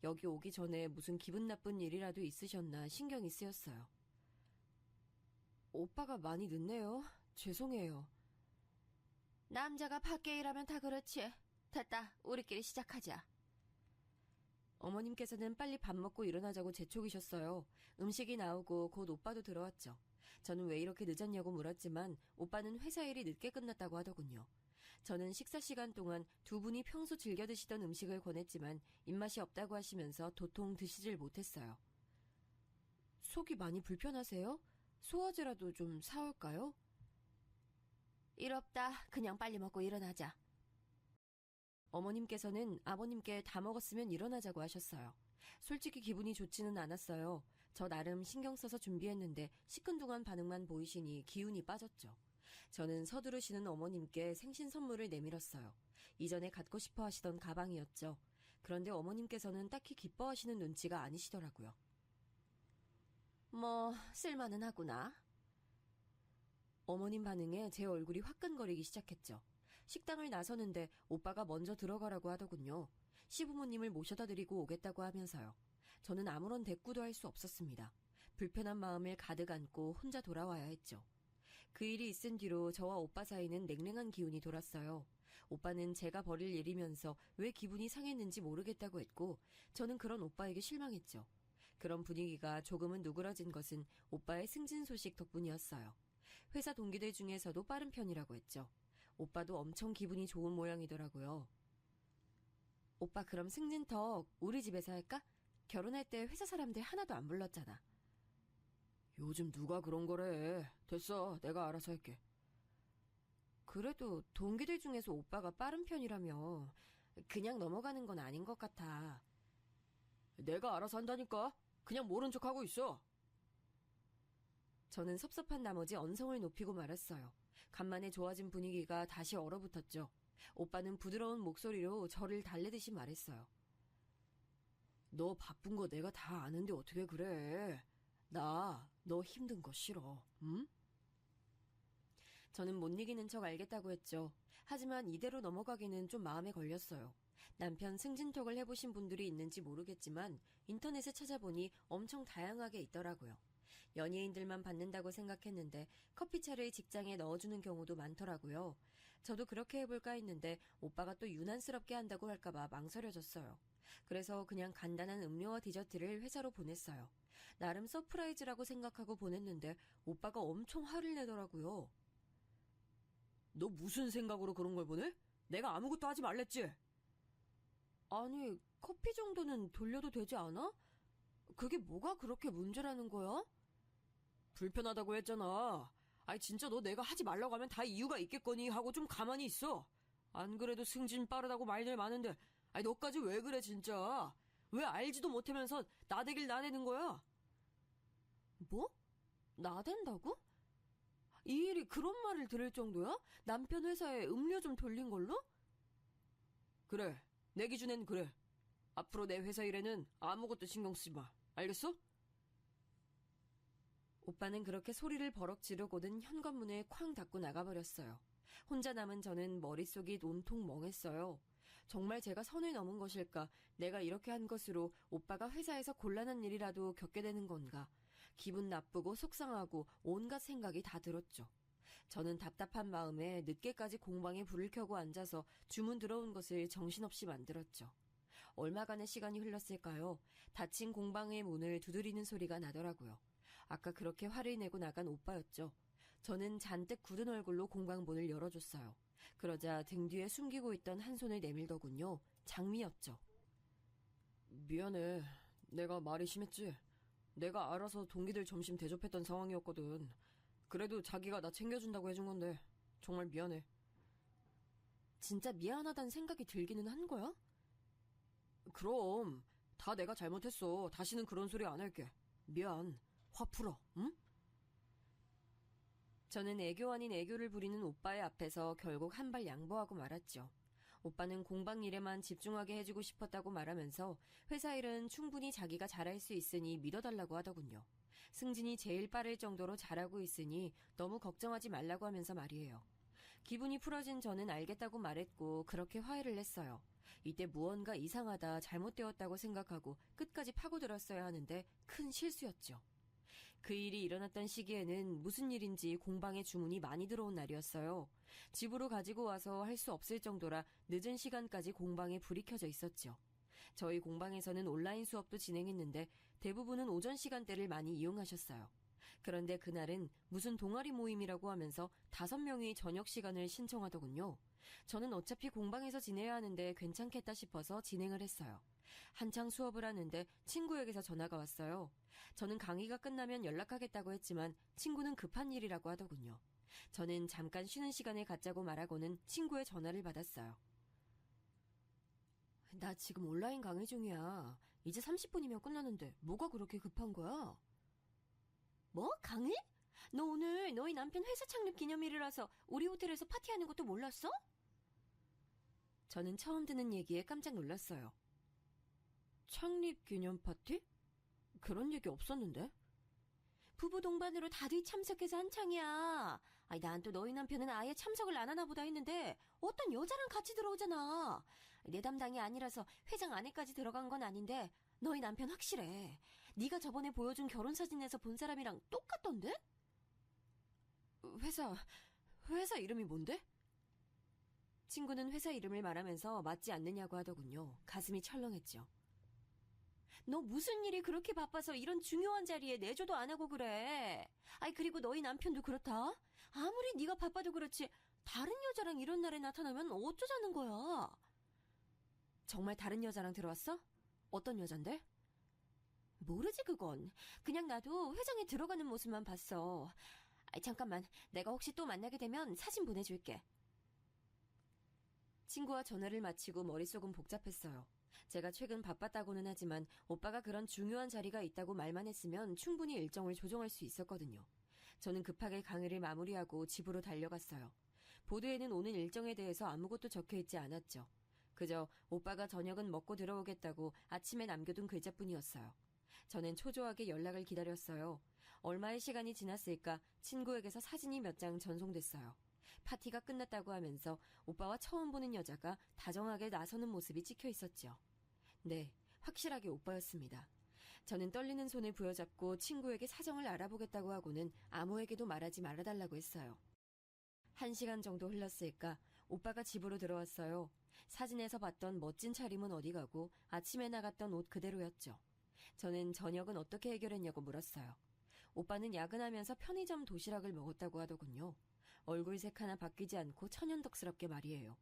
여기 오기 전에 무슨 기분 나쁜 일이라도 있으셨나 신경이 쓰였어요. 오빠가 많이 늦네요. 죄송해요. 남자가 밖에 일하면 다 그렇지. 됐다. 우리끼리 시작하자. 어머님께서는 빨리 밥 먹고 일어나자고 재촉이셨어요. 음식이 나오고 곧 오빠도 들어왔죠. 저는 왜 이렇게 늦었냐고 물었지만 오빠는 회사 일이 늦게 끝났다고 하더군요. 저는 식사 시간 동안 두 분이 평소 즐겨 드시던 음식을 권했지만 입맛이 없다고 하시면서 도통 드시질 못했어요. 속이 많이 불편하세요? 소화제라도 좀 사올까요? 일 없다. 그냥 빨리 먹고 일어나자. 어머님께서는 아버님께 다 먹었으면 일어나자고 하셨어요. 솔직히 기분이 좋지는 않았어요. 저 나름 신경 써서 준비했는데 시큰둥한 반응만 보이시니 기운이 빠졌죠. 저는 서두르시는 어머님께 생신 선물을 내밀었어요. 이전에 갖고 싶어 하시던 가방이었죠. 그런데 어머님께서는 딱히 기뻐하시는 눈치가 아니시더라고요. 뭐 쓸만은 하구나. 어머님 반응에 제 얼굴이 화끈거리기 시작했죠. 식당을 나서는데 오빠가 먼저 들어가라고 하더군요. 시부모님을 모셔다 드리고 오겠다고 하면서요. 저는 아무런 대꾸도 할 수 없었습니다. 불편한 마음을 가득 안고 혼자 돌아와야 했죠. 그 일이 있은 뒤로 저와 오빠 사이는 냉랭한 기운이 돌았어요. 오빠는 제가 벌일 일이면서 왜 기분이 상했는지 모르겠다고 했고 저는 그런 오빠에게 실망했죠. 그런 분위기가 조금은 누그러진 것은 오빠의 승진 소식 덕분이었어요. 회사 동기들 중에서도 빠른 편이라고 했죠. 오빠도 엄청 기분이 좋은 모양이더라고요. 오빠 그럼 승진턱 우리 집에서 할까? 결혼할 때 회사 사람들 하나도 안 불렀잖아. 요즘 누가 그런 거래. 됐어, 내가 알아서 할게. 그래도 동기들 중에서 오빠가 빠른 편이라며 그냥 넘어가는 건 아닌 것 같아. 내가 알아서 한다니까. 그냥 모른 척하고 있어. 저는 섭섭한 나머지 언성을 높이고 말았어요. 간만에 좋아진 분위기가 다시 얼어붙었죠. 오빠는 부드러운 목소리로 저를 달래듯이 말했어요. 너 바쁜 거 내가 다 아는데 어떻게 그래. 나 너 힘든 거 싫어. 응? 저는 못 이기는 척 알겠다고 했죠. 하지만 이대로 넘어가기는 좀 마음에 걸렸어요. 남편 승진톡을 해보신 분들이 있는지 모르겠지만 인터넷에 찾아보니 엄청 다양하게 있더라고요. 연예인들만 받는다고 생각했는데 커피차를 직장에 넣어주는 경우도 많더라고요. 저도 그렇게 해볼까 했는데 오빠가 또 유난스럽게 한다고 할까봐 망설여졌어요. 그래서 그냥 간단한 음료와 디저트를 회사로 보냈어요. 나름 서프라이즈라고 생각하고 보냈는데 오빠가 엄청 화를 내더라고요. 너 무슨 생각으로 그런 걸 보내? 내가 아무것도 하지 말랬지? 아니, 커피 정도는 돌려도 되지 않아? 그게 뭐가 그렇게 문제라는 거야? 불편하다고 했잖아. 아니 진짜 너 내가 하지 말라고 하면 다 이유가 있겠거니 하고 좀 가만히 있어. 안 그래도 승진 빠르다고 말들 많은데 아니 너까지 왜 그래 진짜. 왜 알지도 못하면서 나대길 나대는 거야? 뭐? 나댄다고? 이 일이 그런 말을 들을 정도야? 남편 회사에 음료 좀 돌린 걸로? 그래, 내 기준엔 그래. 앞으로 내 회사 일에는 아무것도 신경 쓰지 마. 알겠어? 오빠는 그렇게 소리를 버럭 지르고는 현관문을 쾅 닫고 나가버렸어요. 혼자 남은 저는 머릿속이 온통 멍했어요. 정말 제가 선을 넘은 것일까? 내가 이렇게 한 것으로 오빠가 회사에서 곤란한 일이라도 겪게 되는 건가? 기분 나쁘고 속상하고 온갖 생각이 다 들었죠. 저는 답답한 마음에 늦게까지 공방에 불을 켜고 앉아서 주문 들어온 것을 정신없이 만들었죠. 얼마간의 시간이 흘렀을까요? 닫힌 공방의 문을 두드리는 소리가 나더라고요. 아까 그렇게 화를 내고 나간 오빠였죠. 저는 잔뜩 굳은 얼굴로 공방 문을 열어줬어요. 그러자 등 뒤에 숨기고 있던 한 손을 내밀더군요. 장미였죠. 미안해. 내가 말이 심했지. 내가 알아서 동기들 점심 대접했던 상황이었거든. 그래도 자기가 나 챙겨준다고 해준 건데 정말 미안해. 진짜 미안하다는 생각이 들기는 한 거야? 그럼 다 내가 잘못했어. 다시는 그런 소리 안 할게. 미안. 화 풀어. 응? 저는 애교 아닌 애교를 부리는 오빠의 앞에서 결국 한 발 양보하고 말았죠. 오빠는 공방 일에만 집중하게 해주고 싶었다고 말하면서 회사 일은 충분히 자기가 잘할 수 있으니 믿어달라고 하더군요. 승진이 제일 빠를 정도로 잘하고 있으니 너무 걱정하지 말라고 하면서 말이에요. 기분이 풀어진 저는 알겠다고 말했고 그렇게 화해를 냈어요. 이때 무언가 이상하다 잘못되었다고 생각하고 끝까지 파고들었어야 하는데 큰 실수였죠. 그 일이 일어났던 시기에는 무슨 일인지 공방에 주문이 많이 들어온 날이었어요. 집으로 가지고 와서 할 수 없을 정도라 늦은 시간까지 공방에 불이 켜져 있었죠. 저희 공방에서는 온라인 수업도 진행했는데 대부분은 오전 시간대를 많이 이용하셨어요. 그런데 그날은 무슨 동아리 모임이라고 하면서 5명이 저녁 시간을 신청하더군요. 저는 어차피 공방에서 지내야 하는데 괜찮겠다 싶어서 진행을 했어요. 한창 수업을 하는데 친구에게서 전화가 왔어요. 저는 강의가 끝나면 연락하겠다고 했지만 친구는 급한 일이라고 하더군요. 저는 잠깐 쉬는 시간을 갖자고 말하고는 친구의 전화를 받았어요. 나 지금 온라인 강의 중이야. 이제 30분이면 끝나는데 뭐가 그렇게 급한 거야? 뭐? 강의? 너 오늘 너희 남편 회사 창립 기념일이라서 우리 호텔에서 파티하는 것도 몰랐어? 저는 처음 듣는 얘기에 깜짝 놀랐어요. 창립 기념 파티? 그런 얘기 없었는데? 부부 동반으로 다들 참석해서 한창이야. 아니, 난 또 너희 남편은 아예 참석을 안 하나 보다 했는데 어떤 여자랑 같이 들어오잖아. 내 담당이 아니라서 회장 안에까지 들어간 건 아닌데 너희 남편 확실해. 네가 저번에 보여준 결혼사진에서 본 사람이랑 똑같던데? 회사 이름이 뭔데? 친구는 회사 이름을 말하면서 맞지 않느냐고 하더군요. 가슴이 철렁했죠. 너 무슨 일이 그렇게 바빠서 이런 중요한 자리에 내조도 안 하고 그래. 아이, 그리고 너희 남편도 그렇다. 아무리 네가 바빠도 그렇지 다른 여자랑 이런 날에 나타나면 어쩌자는 거야. 정말 다른 여자랑 들어왔어? 어떤 여잔데? 모르지 그건. 그냥 나도 회장에 들어가는 모습만 봤어. 아이, 잠깐만. 내가 혹시 또 만나게 되면 사진 보내줄게. 친구와 전화를 마치고 머릿속은 복잡했어요. 제가 최근 바빴다고는 하지만 오빠가 그런 중요한 자리가 있다고 말만 했으면 충분히 일정을 조정할 수 있었거든요. 저는 급하게 강의를 마무리하고 집으로 달려갔어요. 보드에는 오는 일정에 대해서 아무것도 적혀있지 않았죠. 그저 오빠가 저녁은 먹고 들어오겠다고 아침에 남겨둔 글자뿐이었어요. 저는 초조하게 연락을 기다렸어요. 얼마의 시간이 지났을까 친구에게서 사진이 몇 장 전송됐어요. 파티가 끝났다고 하면서 오빠와 처음 보는 여자가 다정하게 나서는 모습이 찍혀 있었죠. 네, 확실하게 오빠였습니다. 저는 떨리는 손을 부여잡고 친구에게 사정을 알아보겠다고 하고는 아무에게도 말하지 말아달라고 했어요. 1시간 정도 흘렀을까 오빠가 집으로 들어왔어요. 사진에서 봤던 멋진 차림은 어디 가고 아침에 나갔던 옷 그대로였죠. 저는 저녁은 어떻게 해결했냐고 물었어요. 오빠는 야근하면서 편의점 도시락을 먹었다고 하더군요. 얼굴색 하나 바뀌지 않고 천연덕스럽게 말이에요.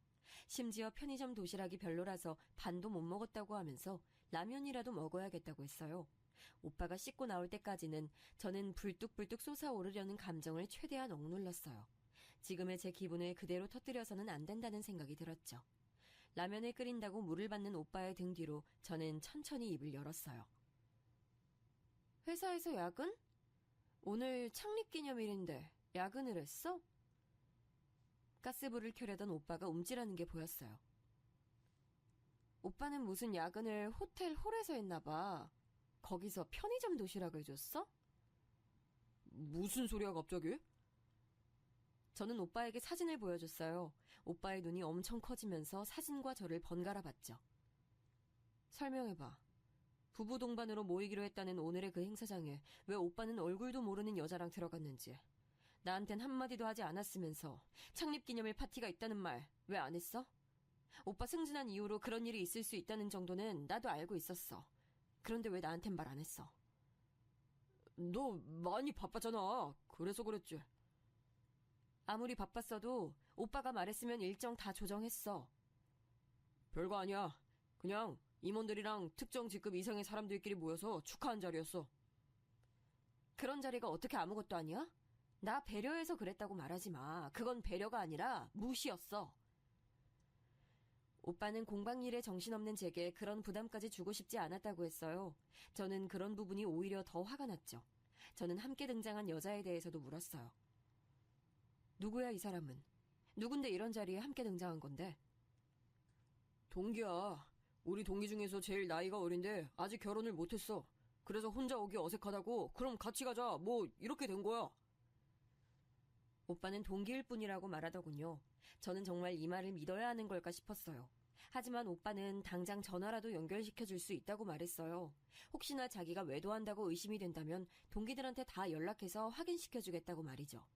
심지어 편의점 도시락이 별로라서 반도 못 먹었다고 하면서 라면이라도 먹어야겠다고 했어요. 오빠가 씻고 나올 때까지는 저는 불뚝불뚝 솟아오르려는 감정을 최대한 억눌렀어요. 지금의 제 기분을 그대로 터뜨려서는 안 된다는 생각이 들었죠. 라면을 끓인다고 물을 받는 오빠의 등 뒤로 저는 천천히 입을 열었어요. 회사에서 야근? 오늘 창립기념일인데 야근을 했어? 가스불을 켜려던 오빠가 움찔하는 게 보였어요. 오빠는 무슨 야근을 호텔 홀에서 했나 봐. 거기서 편의점 도시락을 줬어? 무슨 소리야 갑자기? 저는 오빠에게 사진을 보여줬어요. 오빠의 눈이 엄청 커지면서 사진과 저를 번갈아 봤죠. 설명해봐. 부부 동반으로 모이기로 했다는 오늘의 그 행사장에 왜 오빠는 얼굴도 모르는 여자랑 들어갔는지. 나한텐 한마디도 하지 않았으면서 창립기념일 파티가 있다는 말 왜 안 했어? 오빠 승진한 이후로 그런 일이 있을 수 있다는 정도는 나도 알고 있었어. 그런데 왜 나한텐 말 안 했어? 너 많이 바빴잖아. 그래서 그랬지. 아무리 바빴어도 오빠가 말했으면 일정 다 조정했어. 별거 아니야. 그냥 임원들이랑 특정 직급 이상의 사람들끼리 모여서 축하한 자리였어. 그런 자리가 어떻게 아무것도 아니야? 나 배려해서 그랬다고 말하지 마. 그건 배려가 아니라 무시였어. 오빠는 공방일에 정신없는 제게 그런 부담까지 주고 싶지 않았다고 했어요. 저는 그런 부분이 오히려 더 화가 났죠. 저는 함께 등장한 여자에 대해서도 물었어요. 누구야 이 사람은? 누군데 이런 자리에 함께 등장한 건데? 동기야. 우리 동기 중에서 제일 나이가 어린데 아직 결혼을 못했어. 그래서 혼자 오기 어색하다고 그럼 같이 가자 뭐 이렇게 된 거야. 오빠는 동기일 뿐이라고 말하더군요. 저는 정말 이 말을 믿어야 하는 걸까 싶었어요. 하지만 오빠는 당장 전화라도 연결시켜줄 수 있다고 말했어요. 혹시나 자기가 외도한다고 의심이 된다면 동기들한테 다 연락해서 확인시켜주겠다고 말이죠.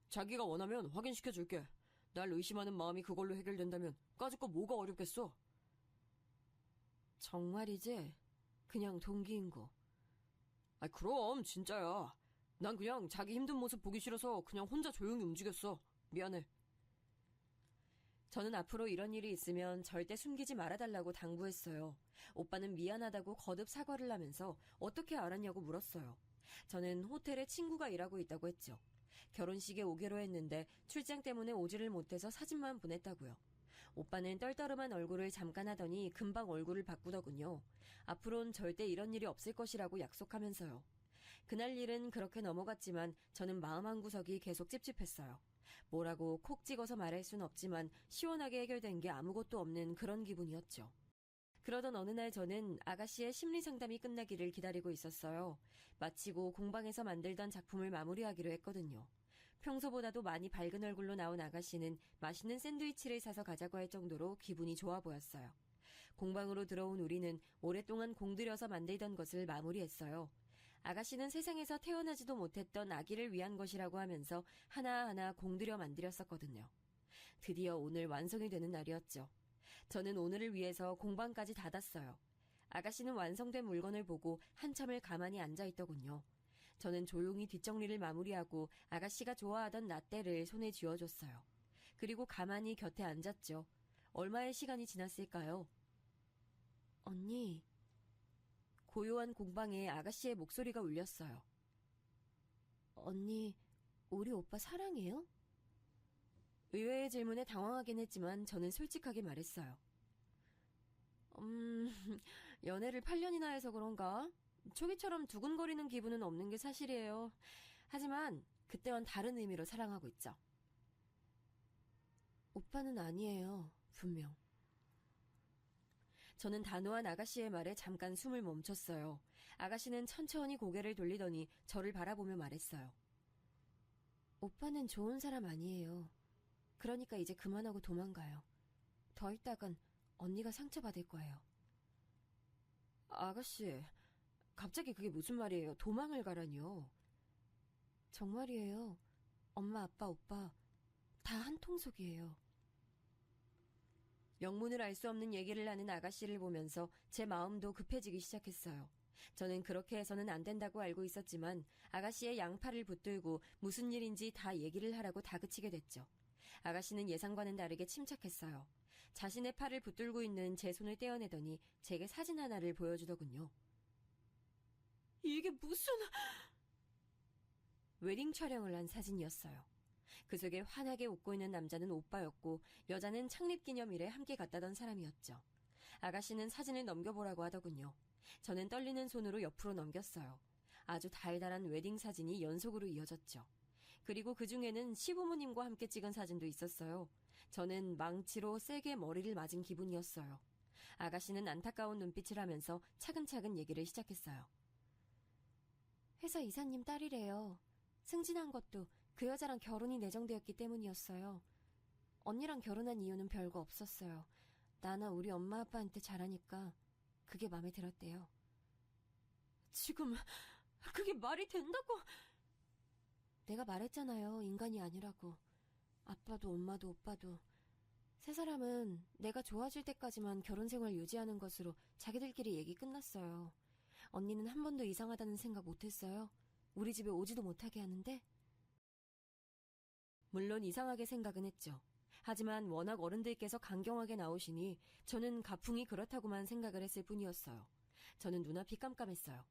자기가 원하면 확인시켜줄게. 날 의심하는 마음이 그걸로 해결된다면 까짓 거 뭐가 어렵겠어. 정말이지? 그냥 동기인 거. 그럼 진짜야. 난 그냥 자기 힘든 모습 보기 싫어서 그냥 혼자 조용히 움직였어. 미안해. 저는 앞으로 이런 일이 있으면 절대 숨기지 말아달라고 당부했어요. 오빠는 미안하다고 거듭 사과를 하면서 어떻게 알았냐고 물었어요. 저는 호텔에 친구가 일하고 있다고 했죠. 결혼식에 오기로 했는데 출장 때문에 오지를 못해서 사진만 보냈다고요. 오빠는 떨떠름한 얼굴을 잠깐 하더니 금방 얼굴을 바꾸더군요. 앞으론 절대 이런 일이 없을 것이라고 약속하면서요. 그날 일은 그렇게 넘어갔지만 저는 마음 한구석이 계속 찝찝했어요. 뭐라고 콕 찍어서 말할 순 없지만 시원하게 해결된 게 아무것도 없는 그런 기분이었죠. 그러던 어느 날 저는 아가씨의 심리 상담이 끝나기를 기다리고 있었어요. 마치고 공방에서 만들던 작품을 마무리하기로 했거든요. 평소보다도 많이 밝은 얼굴로 나온 아가씨는 맛있는 샌드위치를 사서 가자고 할 정도로 기분이 좋아 보였어요. 공방으로 들어온 우리는 오랫동안 공들여서 만들던 것을 마무리했어요. 아가씨는 세상에서 태어나지도 못했던 아기를 위한 것이라고 하면서 하나하나 공들여 만들었었거든요. 드디어 오늘 완성이 되는 날이었죠. 저는 오늘을 위해서 공방까지 닫았어요. 아가씨는 완성된 물건을 보고 한참을 가만히 앉아있더군요. 저는 조용히 뒷정리를 마무리하고 아가씨가 좋아하던 라떼를 손에 쥐어줬어요. 그리고 가만히 곁에 앉았죠. 얼마의 시간이 지났을까요? 언니... 고요한 공방에 아가씨의 목소리가 울렸어요. 언니, 우리 오빠 사랑해요? 의외의 질문에 당황하긴 했지만 저는 솔직하게 말했어요. 연애를 8년이나 해서 그런가? 초기처럼 두근거리는 기분은 없는 게 사실이에요. 하지만 그때와는 다른 의미로 사랑하고 있죠. 오빠는 아니에요, 분명. 저는 단호한 아가씨의 말에 잠깐 숨을 멈췄어요. 아가씨는 천천히 고개를 돌리더니 저를 바라보며 말했어요. 오빠는 좋은 사람 아니에요. 그러니까 이제 그만하고 도망가요. 더 있다간 언니가 상처받을 거예요. 아가씨, 갑자기 그게 무슨 말이에요? 도망을 가라니요. 정말이에요. 엄마, 아빠, 오빠 다 한 통속이에요. 영문을 알 수 없는 얘기를 하는 아가씨를 보면서 제 마음도 급해지기 시작했어요. 저는 그렇게 해서는 안 된다고 알고 있었지만 아가씨의 양팔을 붙들고 무슨 일인지 다 얘기를 하라고 다그치게 됐죠. 아가씨는 예상과는 다르게 침착했어요. 자신의 팔을 붙들고 있는 제 손을 떼어내더니 제게 사진 하나를 보여주더군요. 이게 무슨... 웨딩 촬영을 한 사진이었어요. 그 속에 환하게 웃고 있는 남자는 오빠였고 여자는 창립기념일에 함께 갔다던 사람이었죠. 아가씨는 사진을 넘겨보라고 하더군요. 저는 떨리는 손으로 옆으로 넘겼어요. 아주 달달한 웨딩 사진이 연속으로 이어졌죠. 그리고 그 중에는 시부모님과 함께 찍은 사진도 있었어요. 저는 망치로 세게 머리를 맞은 기분이었어요. 아가씨는 안타까운 눈빛을 하면서 차근차근 얘기를 시작했어요. 회사 이사님 딸이래요. 승진한 것도 그 여자랑 결혼이 내정되었기 때문이었어요. 언니랑 결혼한 이유는 별거 없었어요. 나나 우리 엄마 아빠한테 잘하니까 그게 마음에 들었대요. 지금 그게 말이 된다고? 내가 말했잖아요. 인간이 아니라고. 아빠도 엄마도 오빠도. 세 사람은 내가 좋아질 때까지만 결혼생활 유지하는 것으로 자기들끼리 얘기 끝났어요. 언니는 한 번도 이상하다는 생각 못했어요? 우리 집에 오지도 못하게 하는데? 물론 이상하게 생각은 했죠. 하지만 워낙 어른들께서 강경하게 나오시니 저는 가풍이 그렇다고만 생각을 했을 뿐이었어요. 저는 눈앞이 깜깜했어요.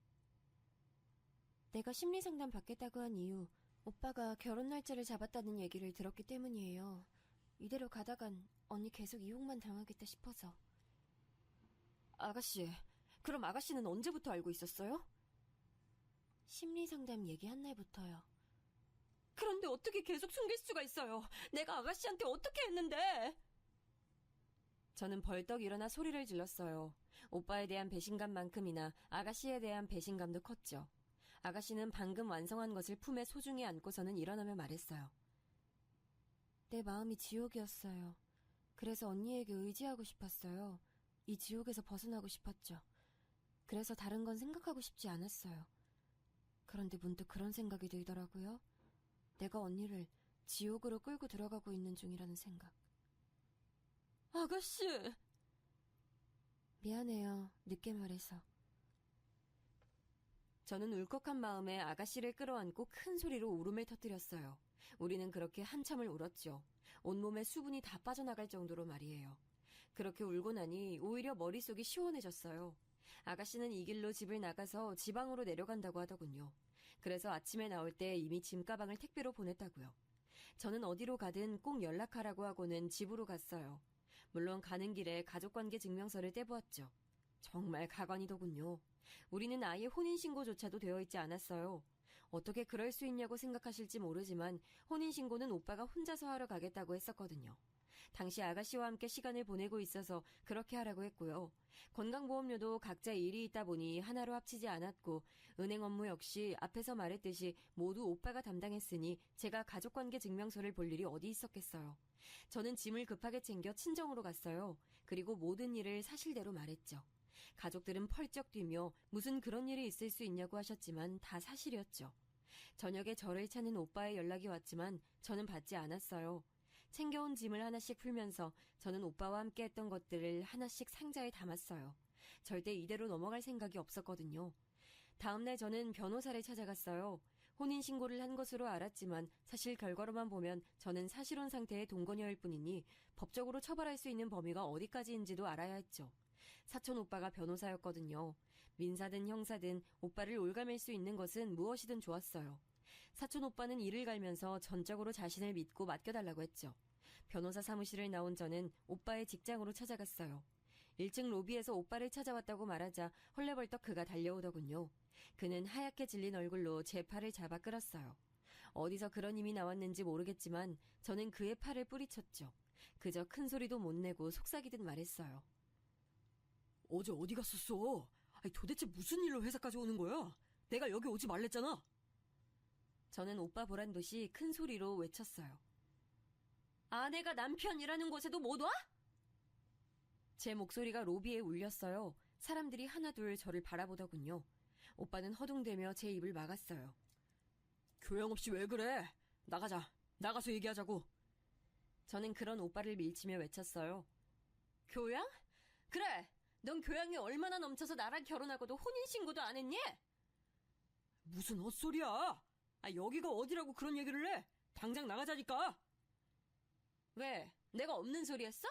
내가 심리상담 받겠다고 한 이유, 오빠가 결혼 날짜를 잡았다는 얘기를 들었기 때문이에요. 이대로 가다간 언니 계속 이혼만 당하겠다 싶어서. 아가씨, 그럼 아가씨는 언제부터 알고 있었어요? 심리상담 얘기한 날부터요. 그런데 어떻게 계속 숨길 수가 있어요? 내가 아가씨한테 어떻게 했는데? 저는 벌떡 일어나 소리를 질렀어요. 오빠에 대한 배신감만큼이나 아가씨에 대한 배신감도 컸죠. 아가씨는 방금 완성한 것을 품에 소중히 안고서는 일어나며 말했어요. 내 마음이 지옥이었어요. 그래서 언니에게 의지하고 싶었어요. 이 지옥에서 벗어나고 싶었죠. 그래서 다른 건 생각하고 싶지 않았어요. 그런데 문득 그런 생각이 들더라고요. 내가 언니를 지옥으로 끌고 들어가고 있는 중이라는 생각. 아가씨! 미안해요. 늦게 말해서. 저는 울컥한 마음에 아가씨를 끌어안고 큰 소리로 울음을 터뜨렸어요. 우리는 그렇게 한참을 울었죠. 온몸에 수분이 다 빠져나갈 정도로 말이에요. 그렇게 울고 나니 오히려 머릿속이 시원해졌어요. 아가씨는 이 길로 집을 나가서 지방으로 내려간다고 하더군요. 그래서 아침에 나올 때 이미 짐가방을 택배로 보냈다고요. 저는 어디로 가든 꼭 연락하라고 하고는 집으로 갔어요. 물론 가는 길에 가족관계 증명서를 떼보았죠. 정말 가관이더군요. 우리는 아예 혼인신고조차도 되어 있지 않았어요. 어떻게 그럴 수 있냐고 생각하실지 모르지만 혼인신고는 오빠가 혼자서 하러 가겠다고 했었거든요. 당시 아가씨와 함께 시간을 보내고 있어서 그렇게 하라고 했고요. 건강보험료도 각자 일이 있다 보니 하나로 합치지 않았고 은행 업무 역시 앞에서 말했듯이 모두 오빠가 담당했으니 제가 가족관계 증명서를 볼 일이 어디 있었겠어요. 저는 짐을 급하게 챙겨 친정으로 갔어요. 그리고 모든 일을 사실대로 말했죠. 가족들은 펄쩍 뛰며 무슨 그런 일이 있을 수 있냐고 하셨지만 다 사실이었죠. 저녁에 저를 찾는 오빠의 연락이 왔지만 저는 받지 않았어요. 챙겨온 짐을 하나씩 풀면서 저는 오빠와 함께 했던 것들을 하나씩 상자에 담았어요. 절대 이대로 넘어갈 생각이 없었거든요. 다음날 저는 변호사를 찾아갔어요. 혼인신고를 한 것으로 알았지만 사실 결과로만 보면 저는 사실혼 상태의 동거녀일 뿐이니 법적으로 처벌할 수 있는 범위가 어디까지인지도 알아야 했죠. 사촌 오빠가 변호사였거든요. 민사든 형사든 오빠를 올가맬 수 있는 것은 무엇이든 좋았어요. 사촌 오빠는 이를 갈면서 전적으로 자신을 믿고 맡겨달라고 했죠. 변호사 사무실을 나온 저는 오빠의 직장으로 찾아갔어요. 1층 로비에서 오빠를 찾아왔다고 말하자 헐레벌떡 그가 달려오더군요. 그는 하얗게 질린 얼굴로 제 팔을 잡아 끌었어요. 어디서 그런 힘이 나왔는지 모르겠지만 저는 그의 팔을 뿌리쳤죠. 그저 큰 소리도 못 내고 속삭이듯 말했어요. 어제 어디 갔었어? 아니, 도대체 무슨 일로 회사까지 오는 거야? 내가 여기 오지 말랬잖아. 저는 오빠 보란 듯이 큰 소리로 외쳤어요. 아내가 남편이라는 곳에도 못 와? 제 목소리가 로비에 울렸어요. 사람들이 하나둘 저를 바라보더군요. 오빠는 허둥대며 제 입을 막았어요. 교양 없이 왜 그래? 나가자. 나가서 얘기하자고. 저는 그런 오빠를 밀치며 외쳤어요. 교양? 그래! 넌 교양이 얼마나 넘쳐서 나랑 결혼하고도 혼인신고도 안 했니? 무슨 헛소리야? 아, 여기가 어디라고 그런 얘기를 해? 당장 나가자니까. 왜? 내가 없는 소리 했어?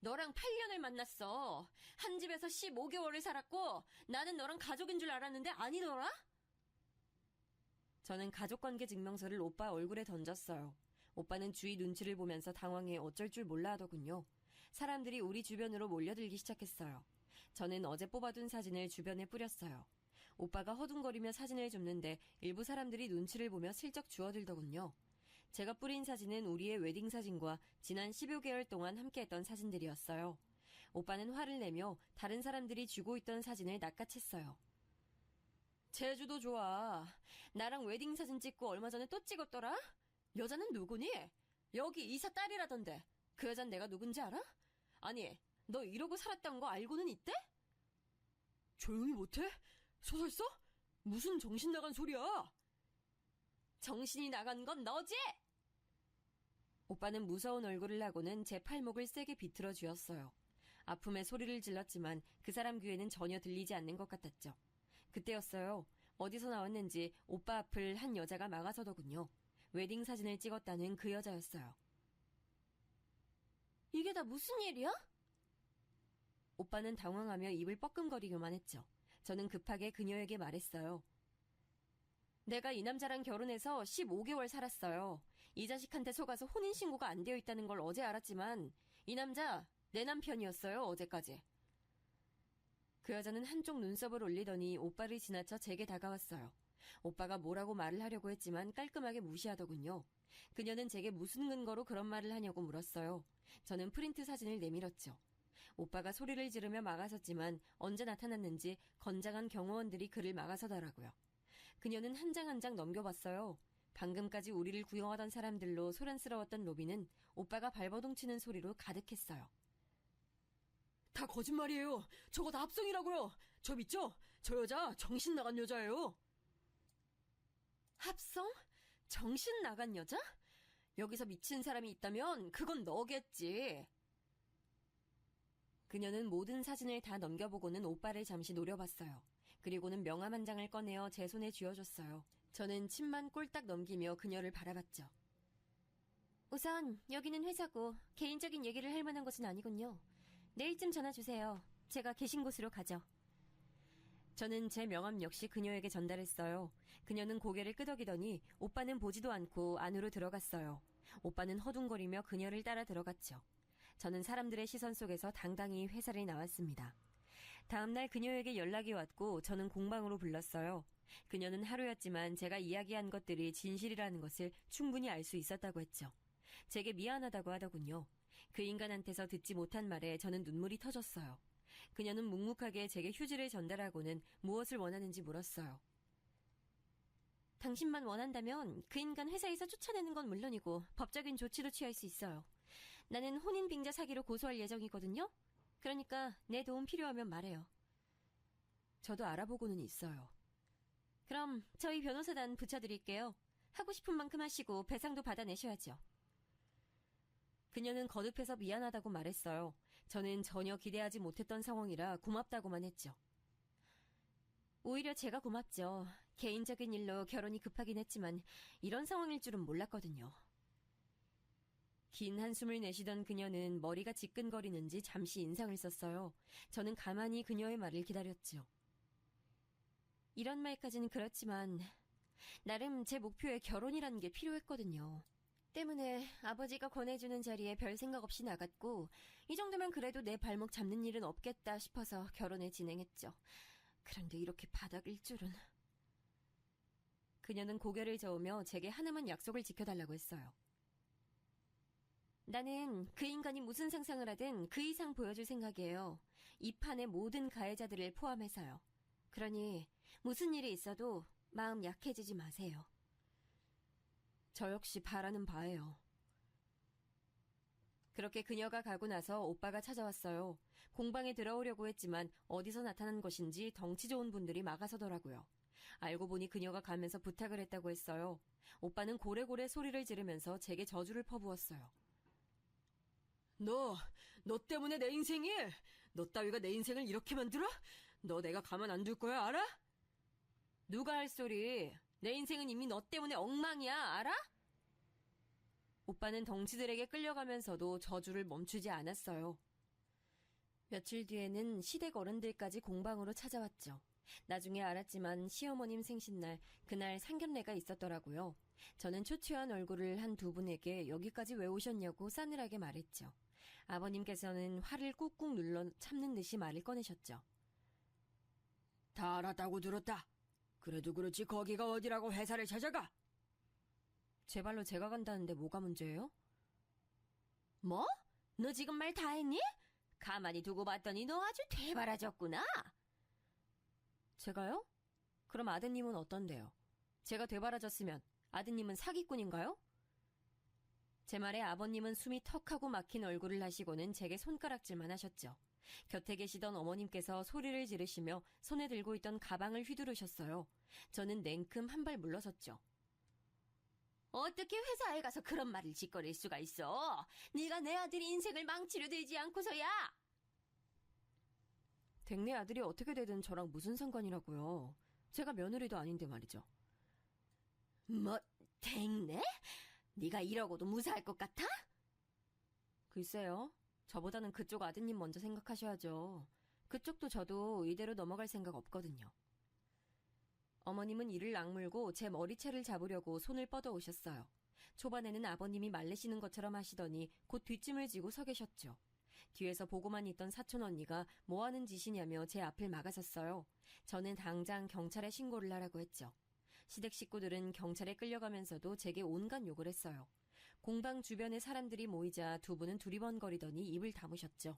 너랑 8년을 만났어. 한 집에서 15개월을 살았고 나는 너랑 가족인 줄 알았는데 아니더라? 저는 가족관계 증명서를 오빠 얼굴에 던졌어요. 오빠는 주위 눈치를 보면서 당황해 어쩔 줄 몰라 하더군요. 사람들이 우리 주변으로 몰려들기 시작했어요. 저는 어제 뽑아둔 사진을 주변에 뿌렸어요. 오빠가 허둥거리며 사진을 줍는데 일부 사람들이 눈치를 보며 슬쩍 주워들더군요. 제가 뿌린 사진은 우리의 웨딩 사진과 지난 10여 개월 동안 함께했던 사진들이었어요. 오빠는 화를 내며 다른 사람들이 쥐고 있던 사진을 낚아챘어요. 제주도 좋아. 나랑 웨딩 사진 찍고 얼마 전에 또 찍었더라? 여자는 누구니? 여기 이사 딸이라던데. 그 여잔 내가 누군지 알아? 아니, 너 이러고 살았던 거 알고는 있대? 조용히 못해? 소설 써? 무슨 정신 나간 소리야? 정신이 나간 건 너지? 오빠는 무서운 얼굴을 하고는 제 팔목을 세게 비틀어 쥐었어요. 아픔에 소리를 질렀지만 그 사람 귀에는 전혀 들리지 않는 것 같았죠. 그때였어요. 어디서 나왔는지 오빠 앞을 한 여자가 막아서더군요. 웨딩 사진을 찍었다는 그 여자였어요. 이게 다 무슨 일이야? 오빠는 당황하며 입을 뻐끔거리기만 했죠. 저는 급하게 그녀에게 말했어요. 내가 이 남자랑 결혼해서 15개월 살았어요. 이 자식한테 속아서 혼인신고가 안 되어 있다는 걸 어제 알았지만 이 남자 내 남편이었어요, 어제까지. 그 여자는 한쪽 눈썹을 올리더니 오빠를 지나쳐 제게 다가왔어요. 오빠가 뭐라고 말을 하려고 했지만 깔끔하게 무시하더군요. 그녀는 제게 무슨 근거로 그런 말을 하냐고 물었어요. 저는 프린트 사진을 내밀었죠. 오빠가 소리를 지르며 막아섰지만 언제 나타났는지 건장한 경호원들이 그를 막아서더라고요. 그녀는 한 장 한 장 넘겨봤어요. 방금까지 우리를 구경하던 사람들로 소란스러웠던 로비는 오빠가 발버둥 치는 소리로 가득했어요. 다 거짓말이에요. 저거 다 합성이라고요. 저 믿죠? 저 여자 정신 나간 여자예요. 합성? 정신 나간 여자? 여기서 미친 사람이 있다면 그건 너겠지. 그녀는 모든 사진을 다 넘겨보고는 오빠를 잠시 노려봤어요. 그리고는 명함 한 장을 꺼내어 제 손에 쥐어줬어요. 저는 침만 꼴딱 넘기며 그녀를 바라봤죠. 우선 여기는 회사고 개인적인 얘기를 할 만한 것은 아니군요. 내일쯤 전화 주세요. 제가 계신 곳으로 가죠. 저는 제 명함 역시 그녀에게 전달했어요. 그녀는 고개를 끄덕이더니 오빠는 보지도 않고 안으로 들어갔어요. 오빠는 허둥거리며 그녀를 따라 들어갔죠. 저는 사람들의 시선 속에서 당당히 회사를 나왔습니다. 다음날 그녀에게 연락이 왔고 저는 공방으로 불렀어요. 그녀는 하루였지만 제가 이야기한 것들이 진실이라는 것을 충분히 알 수 있었다고 했죠. 제게 미안하다고 하더군요. 그 인간한테서 듣지 못한 말에 저는 눈물이 터졌어요. 그녀는 묵묵하게 제게 휴지를 전달하고는 무엇을 원하는지 물었어요. 당신만 원한다면 그 인간 회사에서 쫓아내는 건 물론이고 법적인 조치도 취할 수 있어요. 나는 혼인빙자 사기로 고소할 예정이거든요. 그러니까 내 도움 필요하면 말해요. 저도 알아보고는 있어요. 그럼 저희 변호사단 붙여드릴게요. 하고 싶은 만큼 하시고 배상도 받아내셔야죠. 그녀는 거듭해서 미안하다고 말했어요. 저는 전혀 기대하지 못했던 상황이라 고맙다고만 했죠. 오히려 제가 고맙죠. 개인적인 일로 결혼이 급하긴 했지만 이런 상황일 줄은 몰랐거든요. 긴 한숨을 내쉬던 그녀는 머리가 지끈거리는지 잠시 인상을 썼어요. 저는 가만히 그녀의 말을 기다렸죠. 이런 말까지는 그렇지만 나름 제 목표에 결혼이라는 게 필요했거든요. 때문에 아버지가 권해주는 자리에 별 생각 없이 나갔고 이 정도면 그래도 내 발목 잡는 일은 없겠다 싶어서 결혼을 진행했죠. 그런데 이렇게 바닥일 줄은. 그녀는 고개를 저으며 제게 하나만 약속을 지켜달라고 했어요. 나는 그 인간이 무슨 상상을 하든 그 이상 보여줄 생각이에요. 이 판의 모든 가해자들을 포함해서요. 그러니 무슨 일이 있어도 마음 약해지지 마세요. 저 역시 바라는 바예요. 그렇게 그녀가 가고 나서 오빠가 찾아왔어요. 공방에 들어오려고 했지만 어디서 나타난 것인지 덩치 좋은 분들이 막아서더라고요. 알고 보니 그녀가 가면서 부탁을 했다고 했어요. 오빠는 고래고래 소리를 지르면서 제게 저주를 퍼부었어요. 너 때문에 내 인생이? 너 따위가 내 인생을 이렇게 만들어? 너 내가 가만 안 둘 거야, 알아? 누가 할 소리? 내 인생은 이미 너 때문에 엉망이야, 알아? 오빠는 덩치들에게 끌려가면서도 저주를 멈추지 않았어요. 며칠 뒤에는 시댁 어른들까지 공방으로 찾아왔죠. 나중에 알았지만 시어머님 생신날 그날 상견례가 있었더라고요. 저는 초췌한 얼굴을 한 두 분에게 여기까지 왜 오셨냐고 싸늘하게 말했죠. 아버님께서는 화를 꾹꾹 눌러 참는 듯이 말을 꺼내셨죠. 다 알았다고 들었다. 그래도 그렇지 거기가 어디라고 회사를 찾아가? 제 발로 제가 간다는데 뭐가 문제예요? 뭐? 너 지금 말 다 했니? 가만히 두고 봤더니 너 아주 되바라졌구나. 제가요? 그럼 아드님은 어떤데요? 제가 되바라졌으면 아드님은 사기꾼인가요? 제 말에 아버님은 숨이 턱하고 막힌 얼굴을 하시고는 제게 손가락질만 하셨죠. 곁에 계시던 어머님께서 소리를 지르시며 손에 들고 있던 가방을 휘두르셨어요. 저는 냉큼 한 발 물러섰죠. 어떻게 회사에 가서 그런 말을 짓거릴 수가 있어? 네가 내 아들 인생을 망치려 들지 않고서야. 댁내 아들이 어떻게 되든 저랑 무슨 상관이라고요. 제가 며느리도 아닌데 말이죠. 뭐 댁내? 네가 이러고도 무사할 것 같아? 글쎄요. 저보다는 그쪽 아드님 먼저 생각하셔야죠. 그쪽도 저도 이대로 넘어갈 생각 없거든요. 어머님은 이를 악물고 제 머리채를 잡으려고 손을 뻗어 오셨어요. 초반에는 아버님이 말리시는 것처럼 하시더니 곧 뒷짐을 지고 서 계셨죠. 뒤에서 보고만 있던 사촌 언니가 뭐하는 짓이냐며 제 앞을 막아섰어요. 저는 당장 경찰에 신고를 하라고 했죠. 시댁 식구들은 경찰에 끌려가면서도 제게 온갖 욕을 했어요. 공방 주변에 사람들이 모이자 두 분은 두리번거리더니 입을 다무셨죠.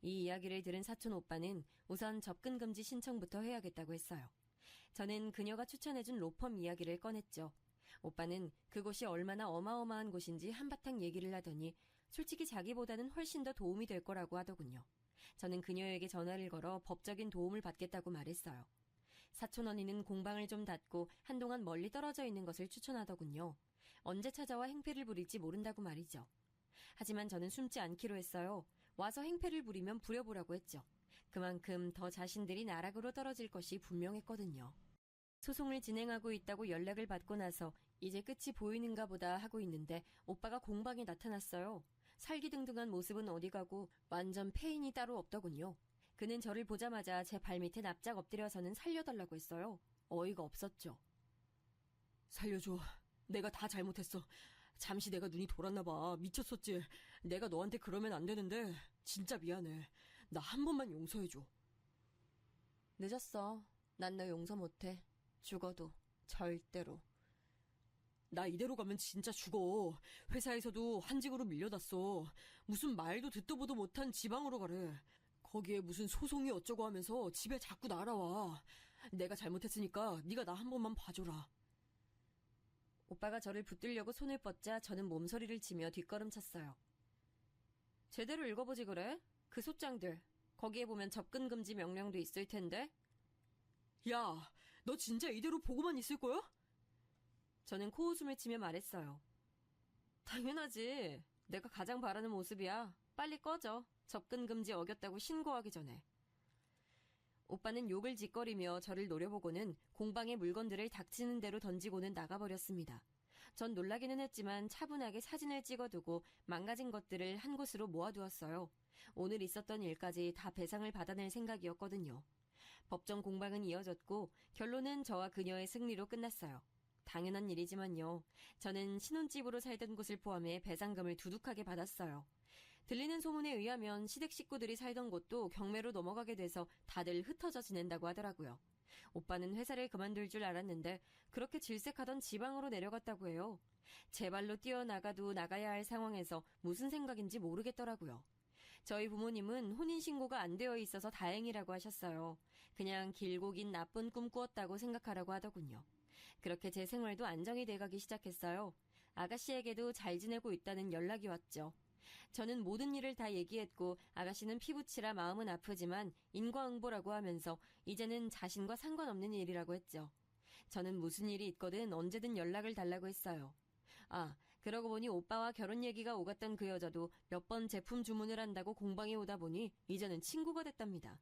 이 이야기를 들은 사촌 오빠는 우선 접근 금지 신청부터 해야겠다고 했어요. 저는 그녀가 추천해준 로펌 이야기를 꺼냈죠. 오빠는 그곳이 얼마나 어마어마한 곳인지 한바탕 얘기를 하더니 솔직히 자기보다는 훨씬 더 도움이 될 거라고 하더군요. 저는 그녀에게 전화를 걸어 법적인 도움을 받겠다고 말했어요. 사촌 언니는 공방을 좀 닫고 한동안 멀리 떨어져 있는 것을 추천하더군요. 언제 찾아와 행패를 부릴지 모른다고 말이죠. 하지만 저는 숨지 않기로 했어요. 와서 행패를 부리면 부려보라고 했죠. 그만큼 더 자신들이 나락으로 떨어질 것이 분명했거든요. 소송을 진행하고 있다고 연락을 받고 나서 이제 끝이 보이는가 보다 하고 있는데 오빠가 공방에 나타났어요. 살기등등한 모습은 어디 가고 완전 패인이 따로 없더군요. 그는 저를 보자마자 제 발밑에 납작 엎드려서는 살려달라고 했어요. 어이가 없었죠. 살려줘. 내가 다 잘못했어. 잠시 내가 눈이 돌았나 봐. 미쳤었지. 내가 너한테 그러면 안 되는데 진짜 미안해. 나 한 번만 용서해줘. 늦었어. 난 너 용서 못해. 죽어도 절대로. 나 이대로 가면 진짜 죽어. 회사에서도 한직으로 밀려났어. 무슨 말도 듣도 보도 못한 지방으로 가래. 거기에 무슨 소송이 어쩌고 하면서 집에 자꾸 날아와. 내가 잘못했으니까 네가 나 한 번만 봐줘라. 오빠가 저를 붙들려고 손을 뻗자 저는 몸서리를 치며 뒷걸음쳤어요. 제대로 읽어보지 그래? 그 소장들. 거기에 보면 접근 금지 명령도 있을 텐데. 야, 너 진짜 이대로 보고만 있을 거야? 저는 코웃음을 치며 말했어요. 당연하지. 내가 가장 바라는 모습이야. 빨리 꺼져. 접근 금지 어겼다고 신고하기 전에. 오빠는 욕을 짓거리며 저를 노려보고는 공방의 물건들을 닥치는 대로 던지고는 나가버렸습니다. 전 놀라기는 했지만 차분하게 사진을 찍어두고 망가진 것들을 한 곳으로 모아두었어요. 오늘 있었던 일까지 다 배상을 받아낼 생각이었거든요. 법정 공방은 이어졌고 결론은 저와 그녀의 승리로 끝났어요. 당연한 일이지만요. 저는 신혼집으로 살던 곳을 포함해 배상금을 두둑하게 받았어요. 들리는 소문에 의하면 시댁 식구들이 살던 곳도 경매로 넘어가게 돼서 다들 흩어져 지낸다고 하더라고요. 오빠는 회사를 그만둘 줄 알았는데 그렇게 질색하던 지방으로 내려갔다고 해요. 제 발로 뛰어나가도 나가야 할 상황에서 무슨 생각인지 모르겠더라고요. 저희 부모님은 혼인신고가 안 되어 있어서 다행이라고 하셨어요. 그냥 길고 긴 나쁜 꿈 꾸었다고 생각하라고 하더군요. 그렇게 제 생활도 안정이 돼가기 시작했어요. 아가씨에게도 잘 지내고 있다는 연락이 왔죠. 저는 모든 일을 다 얘기했고 아가씨는 피부치라 마음은 아프지만 인과응보라고 하면서 이제는 자신과 상관없는 일이라고 했죠. 저는 무슨 일이 있거든 언제든 연락을 달라고 했어요. 아, 그러고 보니 오빠와 결혼 얘기가 오갔던 그 여자도 몇 번 제품 주문을 한다고 공방에 오다 보니 이제는 친구가 됐답니다.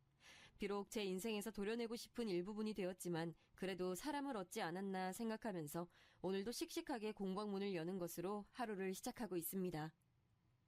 비록 제 인생에서 도려내고 싶은 일부분이 되었지만 그래도 사람을 얻지 않았나 생각하면서 오늘도 씩씩하게 공방문을 여는 것으로 하루를 시작하고 있습니다.